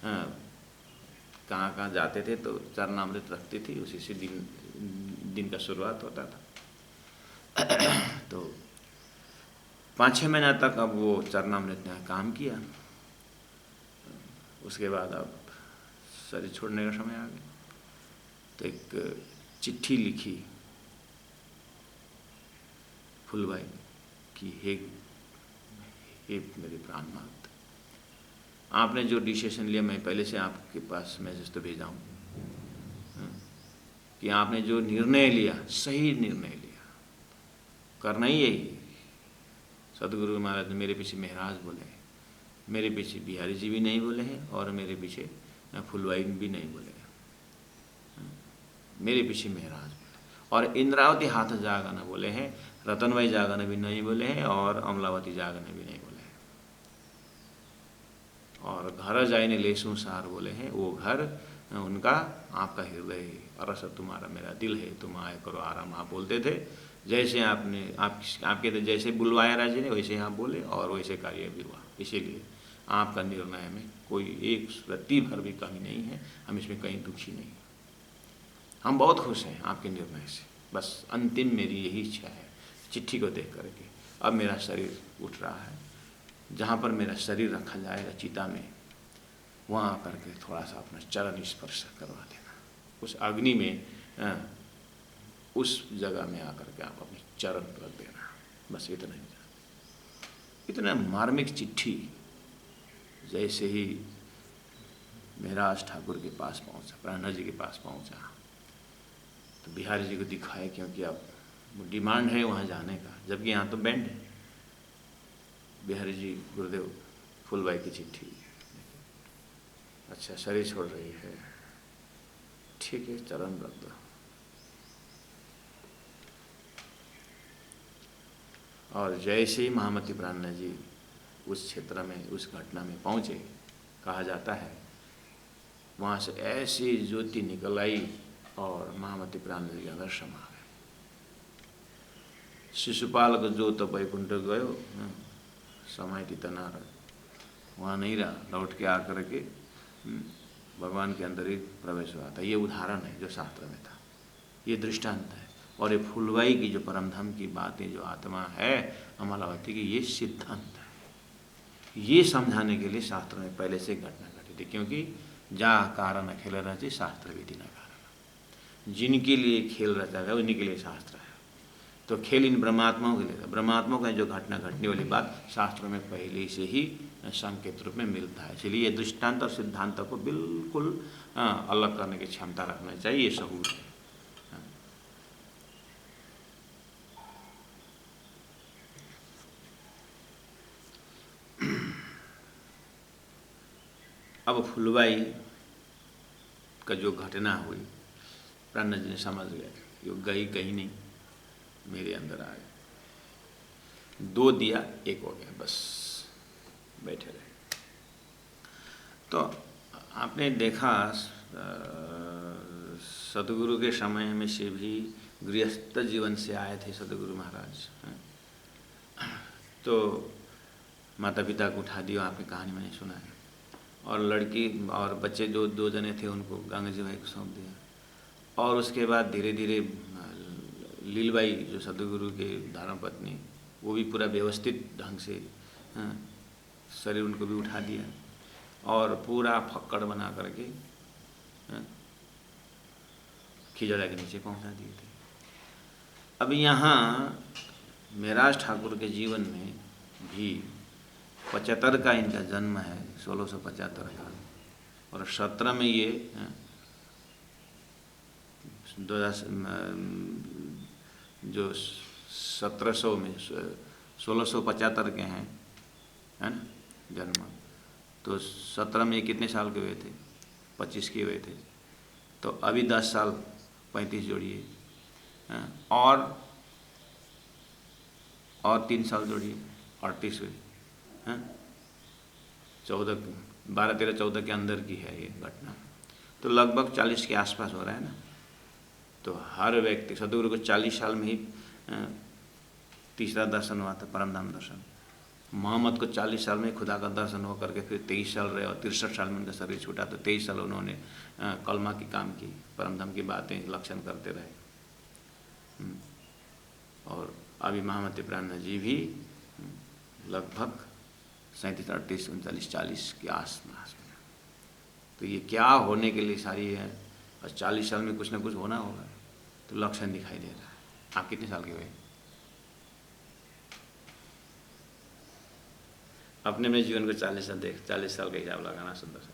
कहाँ कहाँ जाते थे, तो चरणामृत रखती थी, उसी से दिन का शुरुआत होता था। तो 5-6 महीना तक अब वो चरणामृत ने काम किया। उसके बाद अब शरीर छोड़ने का समय आ गया, तो एक चिट्ठी लिखी फूलबाई कि हे मेरे प्राणनाथ, आपने जो डिसीजन लिया, मैं पहले से आपके पास मैसेज तो भेजा हूँ कि आपने जो निर्णय लिया सही निर्णय लिया, करना ही यही। सदगुरु महाराज ने मेरे पीछे महाराज बोले मेरे पीछे बिहारी जी भी नहीं बोले हैं और मेरे पीछे फुलवाई भी नहीं बोले हैं, मेरे पीछे महराज बोले। और इंद्रावती हाथ जागन बोले हैं, रतनबाई जागन भी नहीं बोले हैं और अमलावती जागन भी नहीं बोले हैं। और घर जाइने लेसू सार बोले हैं, वो घर उनका आपका हृदय है, अरस तुम्हारा मेरा दिल है, तुम आए करो आराम, आप बोलते थे। जैसे आपके जैसे बुलवाया राजी ने वैसे आप बोले और वैसे कार्य भी हुआ। इसीलिए आपका निर्णय में कोई एक रत्ती भर भी कमी नहीं है, हम इसमें कहीं दुखी नहीं, हम बहुत खुश हैं आपके निर्णय से। बस अंतिम मेरी यही इच्छा है, चिट्ठी को देख करके अब मेरा शरीर उठ रहा है, जहाँ पर मेरा शरीर रखा जाएगा चिता में, वहाँ आकर के थोड़ा सा अपना चरण स्पर्श करवा देना, उस अग्नि में उस जगह में आकर के आप अपने चरण रख देना, बस इतना ही। इतना मार्मिक चिट्ठी जैसे ही महराज ठाकुर के पास पहुँचा, प्राणा जी के पास पहुँचा, तो बिहारी जी को दिखाया, क्योंकि अब डिमांड है वहाँ जाने का, जबकि यहाँ तो बैंड है। बिहारी जी, गुरुदेव फुलबाई की चिट्ठी, अच्छा शरीर छोड़ रही है, ठीक है चरण रख दो। और जैसे ही महामती प्राणा जी उस क्षेत्र में, उस घटना में पहुँचे, कहा जाता है वहाँ से ऐसी ज्योति निकल आई और महामती प्राणा जी का दर्शन आ गए। शिशुपाल को जो तो वैकुंठ गयो समय तना, वहाँ नहीं रहा, लौट के आकर के भगवान के अंदर ही प्रवेश हुआ था। ये उदाहरण है जो शास्त्र में था, ये दृष्टांत है। और ये फुलवाई की जो परमधाम की बातें, जो आत्मा है अमलावती की, ये सिद्धांत है। ये समझाने के लिए शास्त्र में पहले से घटना घटी थी, क्योंकि जा कारण खेल रचे शास्त्र विधि न कारण, जिनके लिए खेल रचा है उन्हीं के लिए शास्त्र है। तो खेल इन ब्रह्मात्माओं के लिए, ब्रह्मात्माओं का जो घटना घटने वाली बात शास्त्रों में पहले से ही संकेत रूप में मिलता है। इसलिए ये दृष्टांत और सिद्धांत को बिल्कुल अलग करने की क्षमता रखना चाहिए, ये सहूर है। अब फुलबाई का जो घटना हुई, प्राणा जी ने समझ गए ये गई कहीं नहीं, मेरे अंदर आ गए। 2 दिया 1 हो गया, बस बैठे रहे। तो आपने देखा सदगुरु के समय में से भी गृहस्थ जीवन से आए थे सदगुरु महाराज। तो माता पिता को उठा दिया, आपकी कहानी मैंने सुना है, और लड़की और बच्चे जो 2 जने थे उनको गंगा जी भाई को सौंप दिया। और उसके बाद धीरे धीरे लीलबाई जो सदगुरु के धर्मपत्नी, वो भी पूरा व्यवस्थित ढंग से शरीर उनको भी उठा दिया और पूरा फक्कड़ बना करके खिजड़ा के नीचे पहुंचा दिए थे। अब यहाँ महराज ठाकुर के जीवन में भी 75 का इनका जन्म है, 1675 का, और 17 में ये 1700 में 1675 के हैं, है ना जन्म। तो 17 में कितने साल के हुए थे? 25 के हुए थे। तो अभी 10 साल 35 जोड़िए, और 3 साल जोड़िए 38 हुए, 12, 13, 14 के अंदर की है ये घटना। तो लगभग 40 के आसपास हो रहा है ना। तो हर व्यक्ति, सदगुरु को 40 साल में ही तीसरा दर्शन हुआ था, परमधाम दर्शन। मोहम्मद को 40 साल में खुदा का दर्शन हो करके फिर 23 साल रहे, और 63 साल में उनका शरीर छूटा। तो 23 साल उन्होंने कलमा की काम की, परमधाम की बातें लक्षण करते रहे। और अभी महामती प्राणा जी भी लगभग 37, 38, 39, 40 के आसपास में। तो ये क्या होने के लिए सारी है, और 40 साल में कुछ ना कुछ होना होगा, तो लक्षण दिखाई दे रहा है। आप कितने साल के हुए? अपने मेरे जीवन को 40 साल 40 साल का हिसाब लगाना सुंदर सा।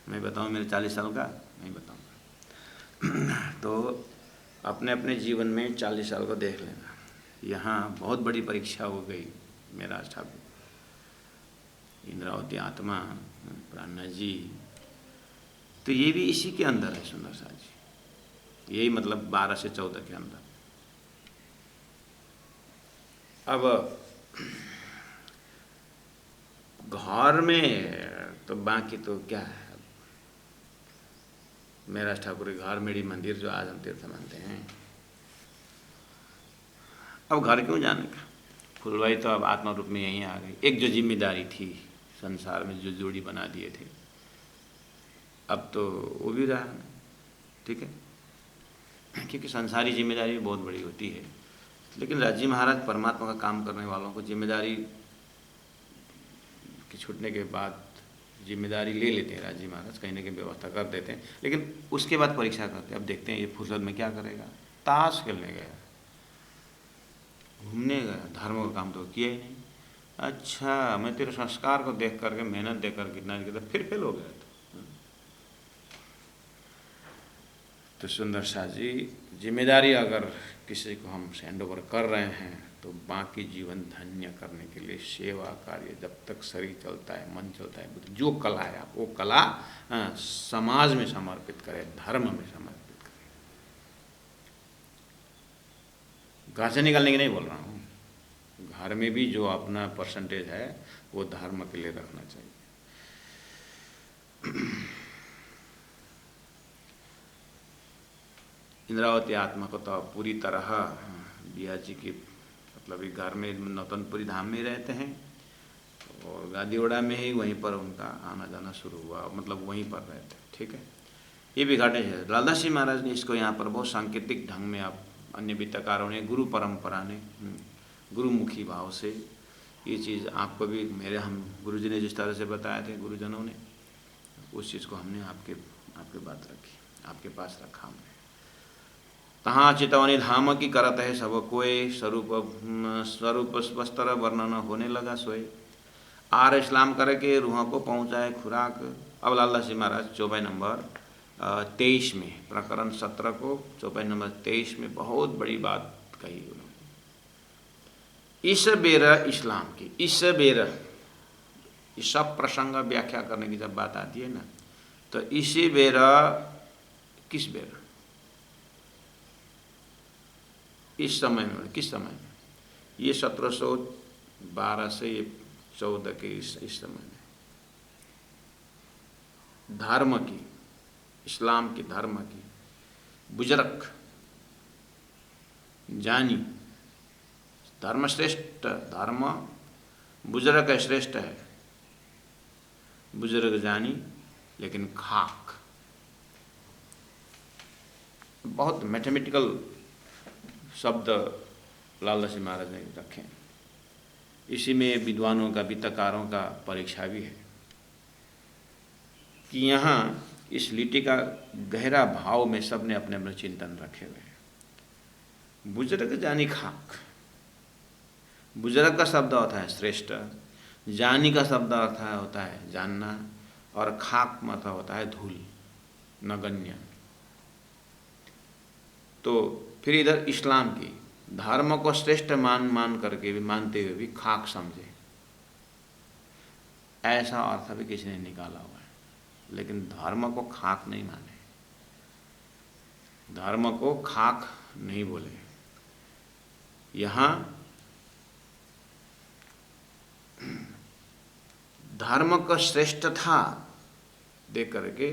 मैं बताऊँ मेरे 40 साल का? नहीं बताऊँगा। तो अपने अपने जीवन में 40 साल को देख लेना। यहाँ बहुत बड़ी परीक्षा हो गई महराज ठाकुर। इंद्रावती आत्मा, प्राणनाथ जी, तो ये भी इसी के अंदर है सुंदर साथ जी, यही मतलब 12 से 14 के अंदर। अब घर में तो बाकी तो क्या है, मेरा ठाकुर घर मेरी मंदिर जो आज हम तीर्थ मानते हैं। अब घर क्यों जाने का, फुलवाई तो अब आत्मा रूप में यहीं आ गई। एक जो जिम्मेदारी थी संसार में, जो जोड़ी बना दिए थे, अब तो वो भी रहा नहीं, ठीक है, क्योंकि संसारी जिम्मेदारी बहुत बड़ी होती है। लेकिन राजी महाराज परमात्मा का काम करने वालों को जिम्मेदारी के छूटने के बाद जिम्मेदारी ले लेते हैं। राजी महाराज कहीं ना कहीं व्यवस्था कर देते हैं, लेकिन उसके बाद परीक्षा करते हैं। अब देखते हैं ये फुर्सत में क्या करेगा। ताश खेलने गया, घूमने गया, धर्म का काम तो किया ही नहीं। अच्छा, मैं तेरे संस्कार को देख करके, मेहनत देख कर कितना नहीं किया, फिर फेल हो गया। तो सुंदर शाह जी, जिम्मेदारी अगर किसी को हम हैंड ओवर कर रहे हैं तो बाकी जीवन धन्य करने के लिए सेवा कार्य, जब तक शरीर चलता है, मन चलता है, जो कला है आप वो कला समाज में समर्पित करें, धर्म में समर्पित करें। घर से निकलने की नहीं बोल रहा हूँ, घर में भी जो अपना परसेंटेज है वो धर्म के लिए रखना चाहिए। इंद्रावती आत्मा को तो पूरी तरह बिया जी की मतलब घर में नौतनपुरी धाम में रहते हैं और गादीवाड़ा में ही वहीं पर उनका आना जाना शुरू हुआ, मतलब वहीं पर रहते, ठीक है। ये भी घाटे है। लालदास जी महाराज ने इसको यहाँ पर बहुत सांकेतिक ढंग में, आप अन्य वित्तकारों ने, गुरु परंपरा ने, गुरुमुखी भाव से ये चीज़ आपको भी, मेरे हम गुरुजी ने जिस तरह से बताए थे, गुरुजनों ने, उस चीज़ को हमने आपके बात रखी, आपके पास रखा हमने। तहाँ चितवनी धाम की करत है सब कोई, स्वरूप वस्त्र वर्णन होने लगा सोए। आर इस्लाम करके रूहों को पहुँचाए खुराक। अब लालदास जी महाराज चौपाई नंबर 23 में, प्रकरण 17 को चौपाई नंबर 23 में बहुत बड़ी बात कही उन्होंने। इस बेर इस्लाम की, इस बेर, इस सब प्रसंग व्याख्या करने की जब बात आती है ना, तो इसी बेर, किस बेर, इस समय में, किस समय में, ये 1712 से ये 14 के इस समय में धर्म की, इस्लाम की, धर्म की बुजरक जानी, धर्म श्रेष्ठ, धर्म बुजुर्ग श्रेष्ठ है, बुजुर्ग जानी लेकिन खाक। बहुत मैथमेटिकल शब्द लालदास जी महाराज ने रखे। इसी में विद्वानों का, वित्तकारों का परीक्षा भी है कि यहाँ इस लिटि का गहरा भाव में सबने अपने अपने चिंतन रखे हुए हैं। बुजुर्ग जानी खाक, बुजुर्ग का शब्द होता है श्रेष्ठ, जानी का शब्द अर्थ होता है जानना, और खाक मतलब होता है धूल, नगण्य। तो फिर इधर इस्लाम की, धर्म को श्रेष्ठ मान करके भी, मानते हुए भी खाक समझे, ऐसा अर्थ भी किसी ने निकाला हुआ है। लेकिन धर्म को खाक नहीं माने, धर्म को खाक नहीं बोले। यहाँ धर्म का श्रेष्ठता देख करके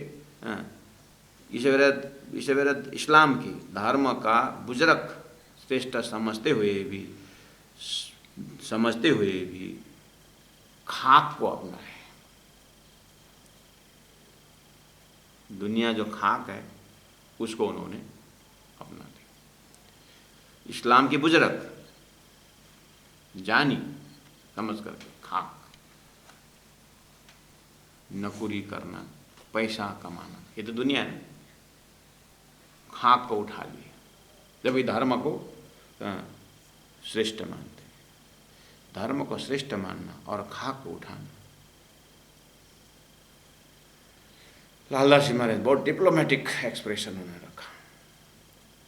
ईश्वर इस्लाम की, धर्म का बुजुर्ग श्रेष्ठ समझते हुए भी खाक को अपनाए। दुनिया जो खाक है उसको उन्होंने अपना लिया। इस्लाम की बुजुर्ग जानी समझ करके खाक, नकुरी करना, पैसा कमाना, ये तो दुनिया है। खाक को उठा लिए, जब ये धर्म को श्रेष्ठ मानते, धर्म को श्रेष्ठ मानना और खाक को उठाना। लालदास जी महाराज बहुत डिप्लोमेटिक एक्सप्रेशन उन्होंने रखा।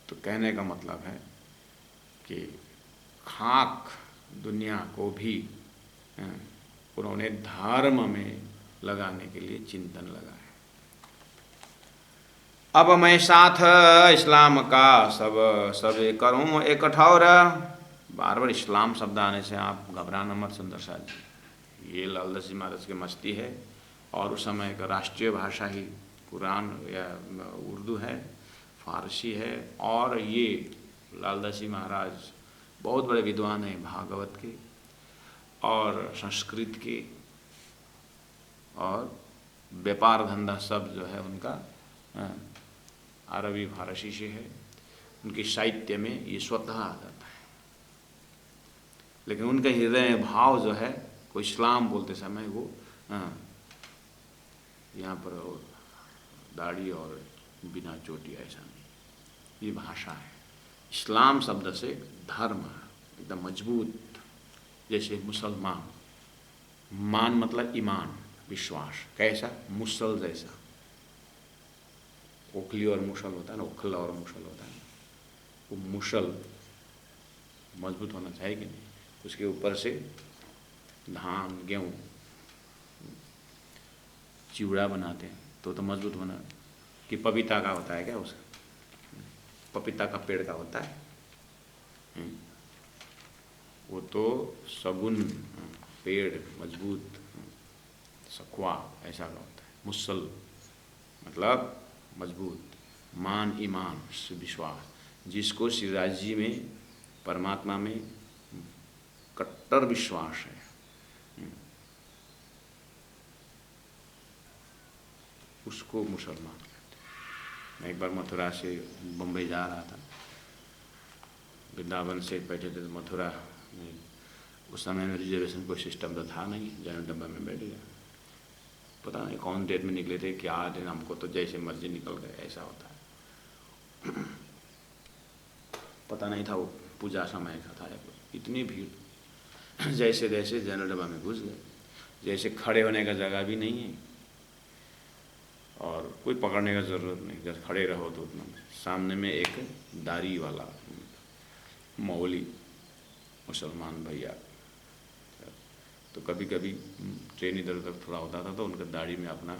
तो कहने का मतलब है कि खाक दुनिया को भी उन्होंने धर्म में लगाने के लिए चिंतन लगाया। अब मैं साथ इस्लाम का सब करूं एक कठोर। बार बार इस्लाम शब्द आने से आप घबराना मत सुंदर साथ जी, ये लालदास जी महाराज की मस्ती है। और उस समय का राष्ट्रीय भाषा ही कुरान या उर्दू है, फारसी है। और ये लालदास जी महाराज बहुत बड़े विद्वान हैं भागवत के और संस्कृत के, और व्यापार धंधा सब जो है उनका अरबी फारसी से है। उनके साहित्य में ये स्वतः आ जाता है। लेकिन उनके हृदय में भाव जो है वो इस्लाम बोलते समय वो यहाँ पर दाढ़ी और बिना चोटी ऐसा नहीं, ये भाषा है। इस्लाम शब्द से धर्म एकदम मजबूत, जैसे मुसलमान, मान मतलब ईमान विश्वास, कैसा मुसल जैसा, ओखली और मुसल होता है ना, ओखला और मुसल होता है, वो मुसल मजबूत होना चाहिए कि नहीं, उसके ऊपर से धान गेहूँ चिवड़ा बनाते हैं तो मजबूत होना। कि पपीता का होता है क्या, उसका पपीता का पेड़ का होता है, वो तो सगुन पेड़ मजबूत सखुआ ऐसा का होता है। मुसल मतलब मजबूत, मान ईमान विश्वास, जिसको शिवराज जी में परमात्मा में कट्टर विश्वास है, उसको मुसलमान कहते हैं। मैं एक बार मथुरा से बम्बई जा रहा था, वृंदावन से बैठे थे तो मथुरा में उस समय में रिजर्वेशन कोई सिस्टम तो था नहीं, जनरल डब्बा में बैठ गया। पता नहीं कौन डेट में निकले थे क्या दिन, हमको तो जैसे मर्जी निकल गए ऐसा होता है। पता नहीं था वो पूजा समय का था या कुछ, इतनी भीड़, जैसे जैसे जनरल डब्बा में घुस गए, जैसे खड़े होने का जगह भी नहीं है और कोई पकड़ने का ज़रूरत नहीं, जब खड़े रहो तो उतना। सामने में एक दाढ़ी वाला मौली मुसलमान भैया, तो कभी कभी ट्रेन इधर उधर थोड़ा होता था तो उनका दाढ़ी में अपना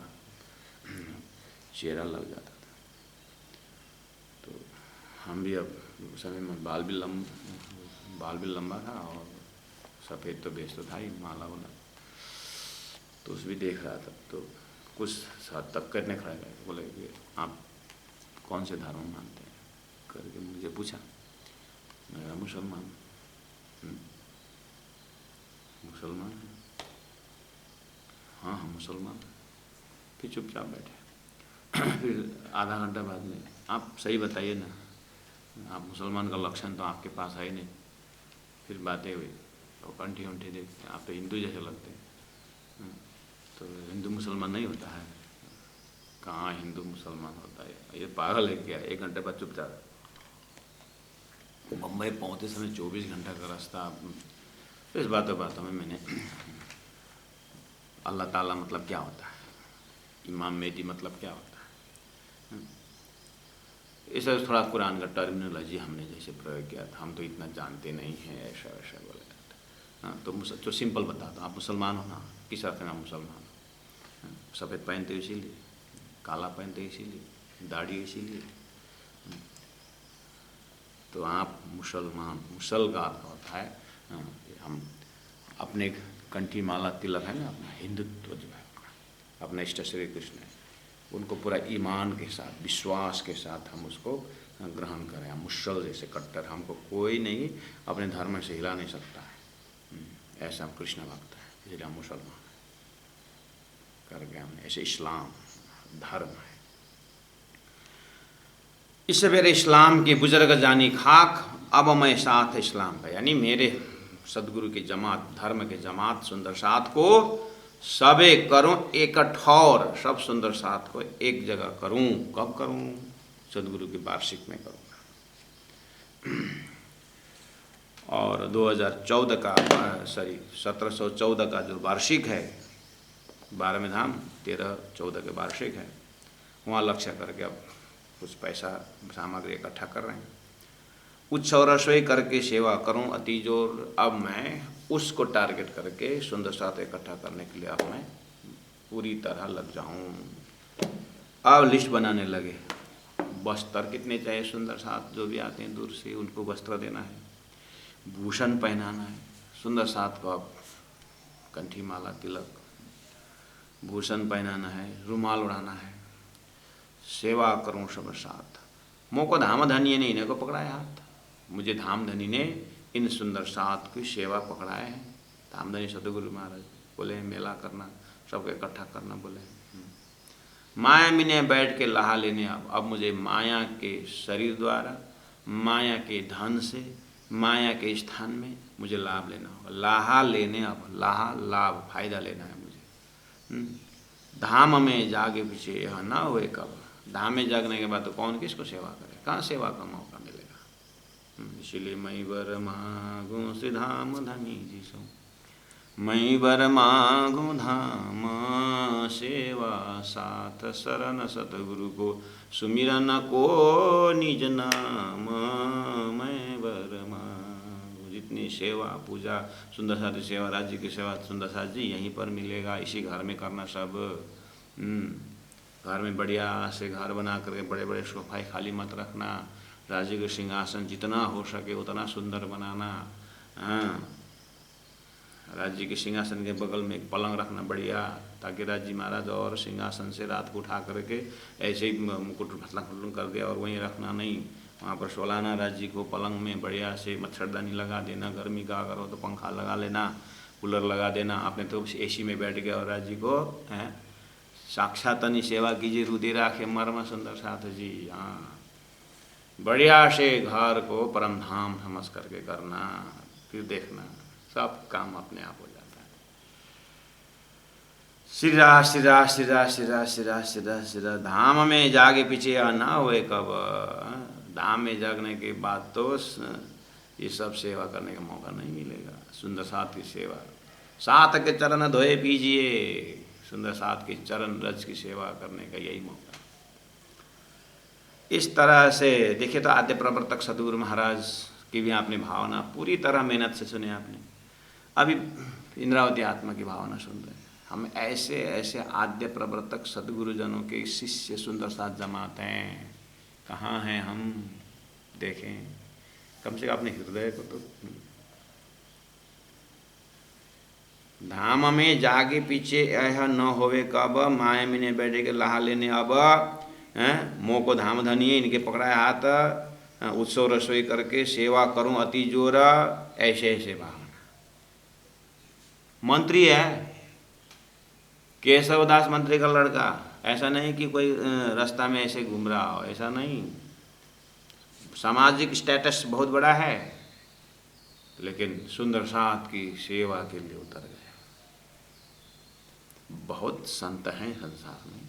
चेहरा लग जाता था। तो हम भी अब उस समय में बाल भी लंबा था और सफ़ेद तो बेस तो था ही, माला वाला, तो उस भी देख रहा था। तो कुछ हद तक करने खड़े गए, बोले कि आप कौन से धर्म मानते हैं करके मुझे पूछा। मैं मुसलमान। मुसलमान है? हाँ हाँ मुसलमान। फिर चुपचाप बैठे। फिर आधा घंटा बाद में, आप सही बताइए ना, आप मुसलमान का लक्षण तो आपके पास है ही नहीं। फिर बातें हुई तो कंठी उंठी देखते, आप तो हिंदू जैसे लगते हैं, तो हिंदू मुसलमान नहीं होता है। कहाँ हिंदू मुसलमान होता है, ये पागल है क्या। एक घंटे बाद चुपचाप। मुंबई पहुँचते समय 24 घंटा का रास्ता। इस बातों में मैंने अल्लाह ताला मतलब क्या होता है, इमाम मेहदी मतलब क्या होता है, ऐसा थोड़ा कुरान का टर्मिनोलॉजी हमने जैसे प्रयोग किया था। हम तो इतना जानते नहीं हैं, ऐसा वैसा बोला जाता। हाँ तो सिंपल बताता हूँ, आप मुसलमान हो ना, किस अर्थ में आप मुसलमान हो। सफ़ेद पहनते इसीलिए, काला पहनते इसीलिए, दाढ़ी इसीलिए, तो आप मुसलमान। मुसल का अर्थ होता है हम अपने कंठी माला तिलक है ना, अपना हिंदुत्व जो है, अपना इष्ट श्री कृष्ण है, उनको पूरा ईमान के साथ विश्वास के साथ हम उसको ग्रहण करें। हम मुसल जैसे कट्टर, हमको कोई नहीं अपने धर्म से हिला नहीं सकता है, ऐसा हम कृष्ण भक्त है, इसलिए हम मुसलमान करके हमने ऐसे इस्लाम धर्म है। इससे मेरे इस्लाम के बुजुर्ग जानी खाक, अब मैं साथ इस्लाम का, यानी मेरे सदगुरु की जमात, धर्म के जमात सुंदर साथ को सबे करूं एक ठौर, सब सुंदर साथ को एक जगह करूं। कब करूं? सदगुरु की वार्षिक में करूंगा। और 2014 का 1714 का जो वार्षिक है, 12वें धाम 13-14 के वार्षिक है, वहाँ लक्ष्य करके अब कुछ पैसा सामग्री इकट्ठा कर रहे हैं उत्सव रसोई करके सेवा करूं अति जोर। अब मैं उसको टारगेट करके सुंदर साथ इकट्ठा करने के लिए अब मैं पूरी तरह लग जाऊं। अब लिस्ट बनाने लगे, वस्त्र कितने चाहिए सुंदर साथ, जो भी आते हैं दूर से उनको वस्त्र देना है, भूषण पहनाना है सुंदर साथ को, अब कंठी माला तिलक भूषण पहनाना है, रुमाल उड़ाना है, सेवा करूं सब साथ। मोको धाम धनी ने इन्हें को पकड़ाया हाथ, मुझे धाम धनी ने इन सुंदर साथ की सेवा पकड़ाए हैं। धाम धनी सतगुरु महाराज बोले मेला करना, सबको इकट्ठा करना बोले। माया में बैठ के लाहा लेने, अब मुझे माया के शरीर द्वारा, माया के धन से, माया के स्थान में मुझे लाभ लेना होगा। लाहा लेने, अब लाहा लाभ फायदा लेना है मुझे। धाम में जागे पीछे यह ना हुए कब। धाम में जागने के बाद तो कौन किसको सेवा करे, कहाँ सेवा का मौका मिलेगा। इसीलिए मई बर मागूं से धाम धनी जी सो, मई बर मागूं धाम सेवा साथ, शरण सतगुरु को सुमिरन को निज नाम। मैं बर मागूं, जितनी सेवा पूजा सुंदर साथ की सेवा, राज्य की सेवा सुंदर साथ जी यहीं पर मिलेगा, इसी घर में करना सब। घर में बढ़िया से घर बना करके बड़े बड़े सोफाई खाली मत रखना, राज्य के सिंहासन जितना हो सके उतना सुंदर बनाना। हाँ, राज्य के सिंहासन के बगल में एक पलंग रखना बढ़िया, ताकि राज्य महाराज और सिंहासन से रात को उठा करके ऐसे ही मुकुट फटला फटलूं कर दिया और वहीं रखना नहीं, वहाँ पर सोलाना राज्य को पलंग में बढ़िया से मच्छरदानी लगा देना। गर्मी का अगर हो तो पंखा लगा लेना, कूलर लगा देना। आपने तो एसी में बैठ गया और राज्य को साक्षात सेवा कीजिए, रुदे राखे मर्म सुंदर साथ जी। हाँ, बढ़िया से घर को परम धाम समझ करके करना, फिर देखना सब काम अपने आप हो जाता है। सिरा सिरा सिरा सिरा सिरा सिरा सिरा धाम में जागे पीछे ना हुए कब। धाम में जागने के बाद तो ये सब सेवा करने का मौका नहीं मिलेगा। सुंदर साथ की सेवा, साथ के चरण धोए पीजिए, सुंदर साथ के चरण रज की सेवा करने का यही मौका। इस तरह से देखिए तो आद्य प्रवर्तक सतगुरु महाराज की भी आपने भावना पूरी तरह मेहनत से सुने आपने। अभी इंद्रावती आत्मा की भावना सुन रहे हैं हम। ऐसे ऐसे आद्य प्रवर्तक सदगुरुजनों के शिष्य सुंदर साथ जमात हैं, कहाँ हैं हम देखें। कम से कम अपने हृदय को तो। धाम में जागे पीछे यह न होवे कब, माया में बैठे के लाहा लेने अब। मोह को धाम धनिए इनके पकड़ाए हाथ, उत्सव रसोई करके सेवा करूं अति जोर, ऐसे ऐसे भावना। मंत्री है केशवदास मंत्री का लड़का, ऐसा नहीं कि कोई रास्ता में ऐसे घूम रहा हो, ऐसा नहीं। सामाजिक स्टेटस बहुत बड़ा है, लेकिन सुंदर साथ की सेवा के लिए उतर गए। बहुत संत हैं संसार में,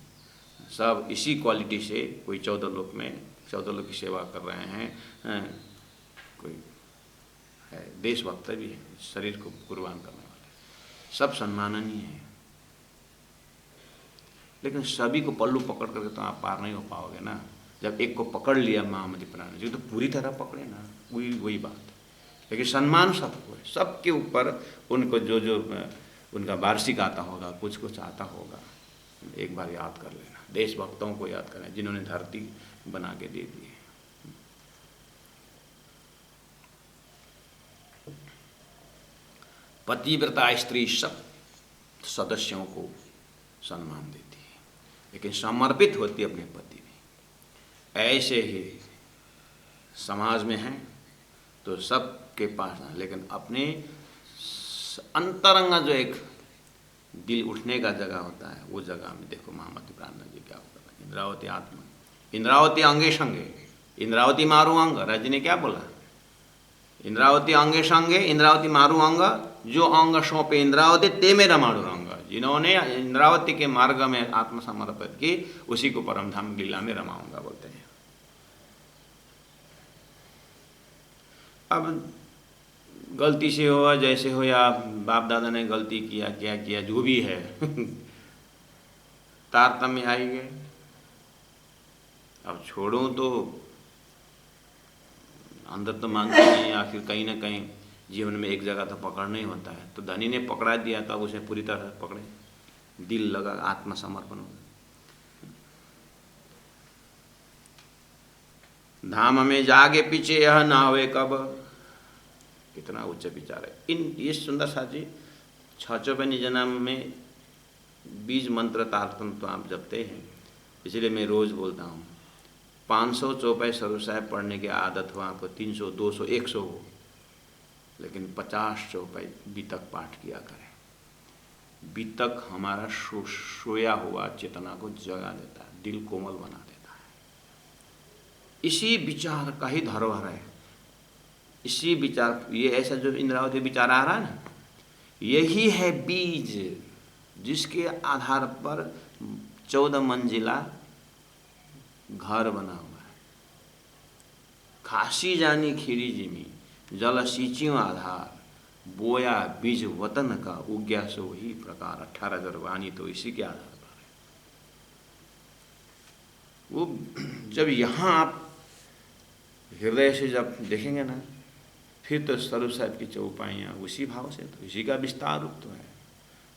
सब इसी क्वालिटी से। कोई 14 लोक में 14 लोक की सेवा कर रहे हैं, कोई है देशभक्त भी है, शरीर को कुर्बान करने वाले, सब सम्माननीय है। लेकिन सभी को पल्लू पकड़ करके तो आप पार नहीं हो पाओगे ना। जब एक को पकड़ लिया महामती प्राण जी तो पूरी तरह पकड़े ना, वही बात। लेकिन सम्मान सबको है, सबके ऊपर उनको जो जो उनका वार्षिक आता होगा, कुछ कुछ आता होगा, एक बार याद कर लेना। देशभक्तों को याद करें जिन्होंने धरती बना के दे दी है। पतिव्रता स्त्री सब सदस्यों को सम्मान देती है, लेकिन समर्पित होती है अपने पति में। ऐसे ही समाज में है तो सबके पास, लेकिन अपने अंतरंग जो एक दिल उठने का जगह होता है, वो जगह में देखो महामती प्राण जी क्या होता है। इंद्रावती आत्मा, इंद्रावती अंगे संगे, इंद्रावती मारू अंग। रज ने क्या बोला? इंद्रावती अंगे संगे, इंद्रावती मारू अंग, जो अंग सौंपे इंद्रावती ते में रमाणु रंग। जिन्होंने इंद्रावती के मार्ग में आत्मसमर्पित की, उसी को परमधाम लीला में रमाऊंगा बोलते हैं। अब गलती से हो, जैसे हो, या बाप दादा ने गलती किया, क्या किया, जो भी है तारतम्य आ ही गए। अब छोड़ूं तो अंदर तो मानते नहीं, आखिर कहीं ना कहीं जीवन में एक जगह तो पकड़ना ही होता है। तो धनी ने पकड़ा दिया, तब उसे पूरी तरह पकड़े, दिल लगा, आत्मसमर्पण हो। धाम में जागे पीछे यह ना हुए कब, कितना उच्च विचार है। इन ये सुंदर सा जी 6 चौपनी जन्म में बीज मंत्र तारतम तो आप जपते हैं, इसलिए मैं रोज बोलता हूँ 500 चौपाई सर्व साहब पढ़ने की आदत हो आपको, 300 200 100 हो, लेकिन 50 चौपाई बीतक पाठ किया करें। बीतक हमारा सोया हुआ चेतना को जगा देता है, दिल कोमल बना देता है। इसी विचार का ही धरोहर है, इसी विचार, ये ऐसा जो इंद्रावती विचार आ रहा है ना, यही है बीज जिसके आधार पर 14 मंजिला घर बना हुआ है। खासी जानी खीरी जिमी जल सींचियों आधार, बोया बीज वतन का उग्या सो ही प्रकार। 18,000 वाणी तो इसी के आधार पर है। वो जब यहाँ आप हृदय से जब देखेंगे ना, फिर तो स्वरूप साहब की चौपाइयाँ उसी भाव से, तो इसी का विस्तार रूप तो है।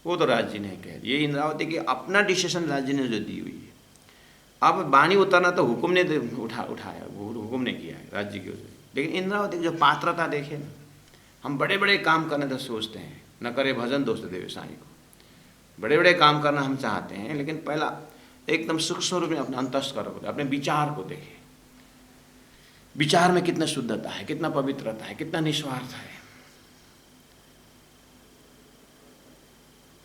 वो तो राज्य ने कह दिया, ये इंद्रावती की अपना डिसीजन राज्य ने जो दी हुई है। अब बाणी उतरना तो हुक्म ने उठाया, वो हुक्म ने किया है राज्य की वजह। लेकिन इंद्रावती की जो पात्रता देखे ना, हम बड़े बड़े काम करने तो सोचते हैं, न करे भजन दोस्त देव साईं को, बड़े बड़े काम करना हम चाहते हैं, लेकिन पहला एकदम सूक्ष्म रूप में अपने अंतस्कर को, अपने विचार को देखें। विचार में कितना शुद्धता है, कितना पवित्रता है, कितना निस्वार्थ है,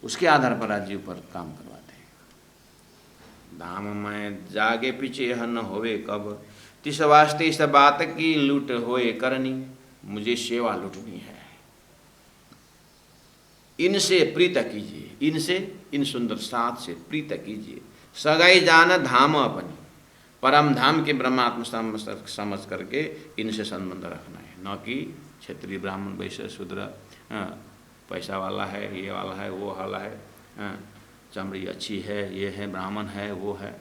उसके आधार पर राज्य पर काम करवाते हैं। धाम में जागे पीछे यह न होवे कब, तिस वास्ते इस बात की लूट होए करनी, मुझे सेवा लूटनी है। इनसे प्रीत कीजिए, इनसे, इन सुंदर साथ से प्रीत कीजिए। सगाई जान धाम अपनी, परम धाम के ब्रह्मात्म समझ करके इनसे संबंध रखना है, न कि क्षेत्रीय ब्राह्मण वैश्य शूद्र, पैसा वाला है, ये वाला है, वो वाला है, चमड़ी अच्छी है, ये है, ब्राह्मण है, वो है,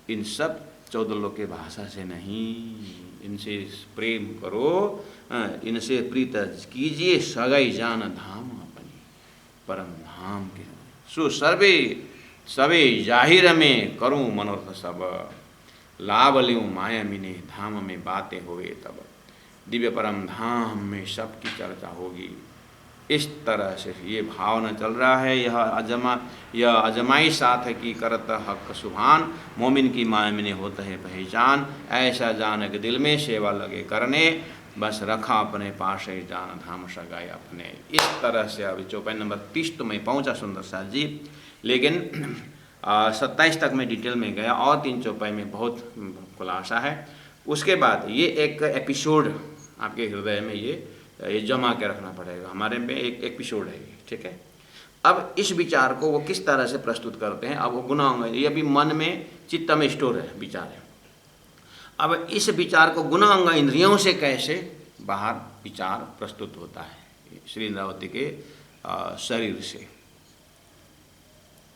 इन सब 14 लोग के भाषा से नहीं। इनसे प्रेम करो, इनसे प्रीत कीजिए। सगाई जान धाम अपनी, परम धाम के सो सर्वे सवे जाहिर में करूं मनोरथ सब, लाभ ल्यूं माया मिने धाम में बातें होवे तब। दिव्य परम धाम में सबकी चर्चा होगी। इस तरह से ये भावना चल रहा है। यह अजमाई साथ की करत हक सुभान, मोमिन की माया मिने होता है पहचान। ऐसा जान के दिल में सेवा लगे करने, बस रखा अपने पास ही जान धाम सगाए अपने। इस तरह से अभी चौपाई नंबर 30 तो मैं पहुँचा सुंदर साथ जी, लेकिन 27 तक मैं डिटेल में गया और 3 चौपाई में बहुत खुलासा है। उसके बाद ये एक एपिसोड आपके हृदय में ये जमा के रखना पड़ेगा। हमारे में एक एपिसोड है ये, ठीक है। अब इस विचार को वो किस तरह से प्रस्तुत करते हैं, अब वो गुना होंगे, ये अभी मन में चित्त में स्टोर है विचार है। अब इस विचार को गुना अंग इंद्रियों से कैसे बाहर विचार प्रस्तुत होता है श्री इंद्रावती के शरीर से,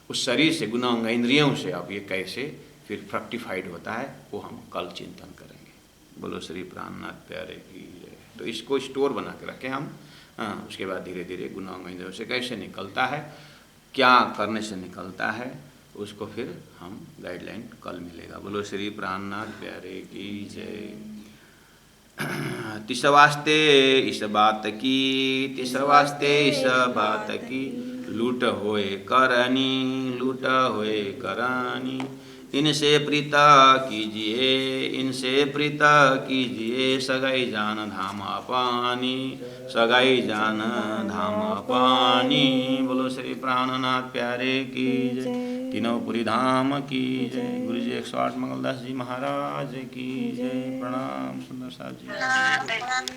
उस शरीर से गुना अंग इंद्रियों से अब ये कैसे फिर फ्रक्टिफाइड होता है, वो हम कल चिंतन करेंगे। बोलो श्री प्राणनाथ प्यारे की। तो इसको स्टोर बना के रखें हम। उसके बाद धीरे धीरे गुना अंग इंद्रियों से कैसे निकलता है, क्या करने से निकलता है, उसको फिर हम गाइडलाइन कल मिलेगा। बोलो श्री प्राणनाथ प्यारे की जय। तिस वास्ते इस बात की, तिस वास्ते इस बात की, लूट होए करनी, लूट होए करानी। इनसे प्रीता कीजिए, इनसे प्रीता कीजिए। सगाई जान धाम पानी, सगाई जान धाम पानी। बोलो श्री प्राणनाथ प्यारे की जय। तीनों धाम की जय। गुरु जी 108 मंगलदास जी महाराज की जय। प्रणाम सुंदर साहब जी।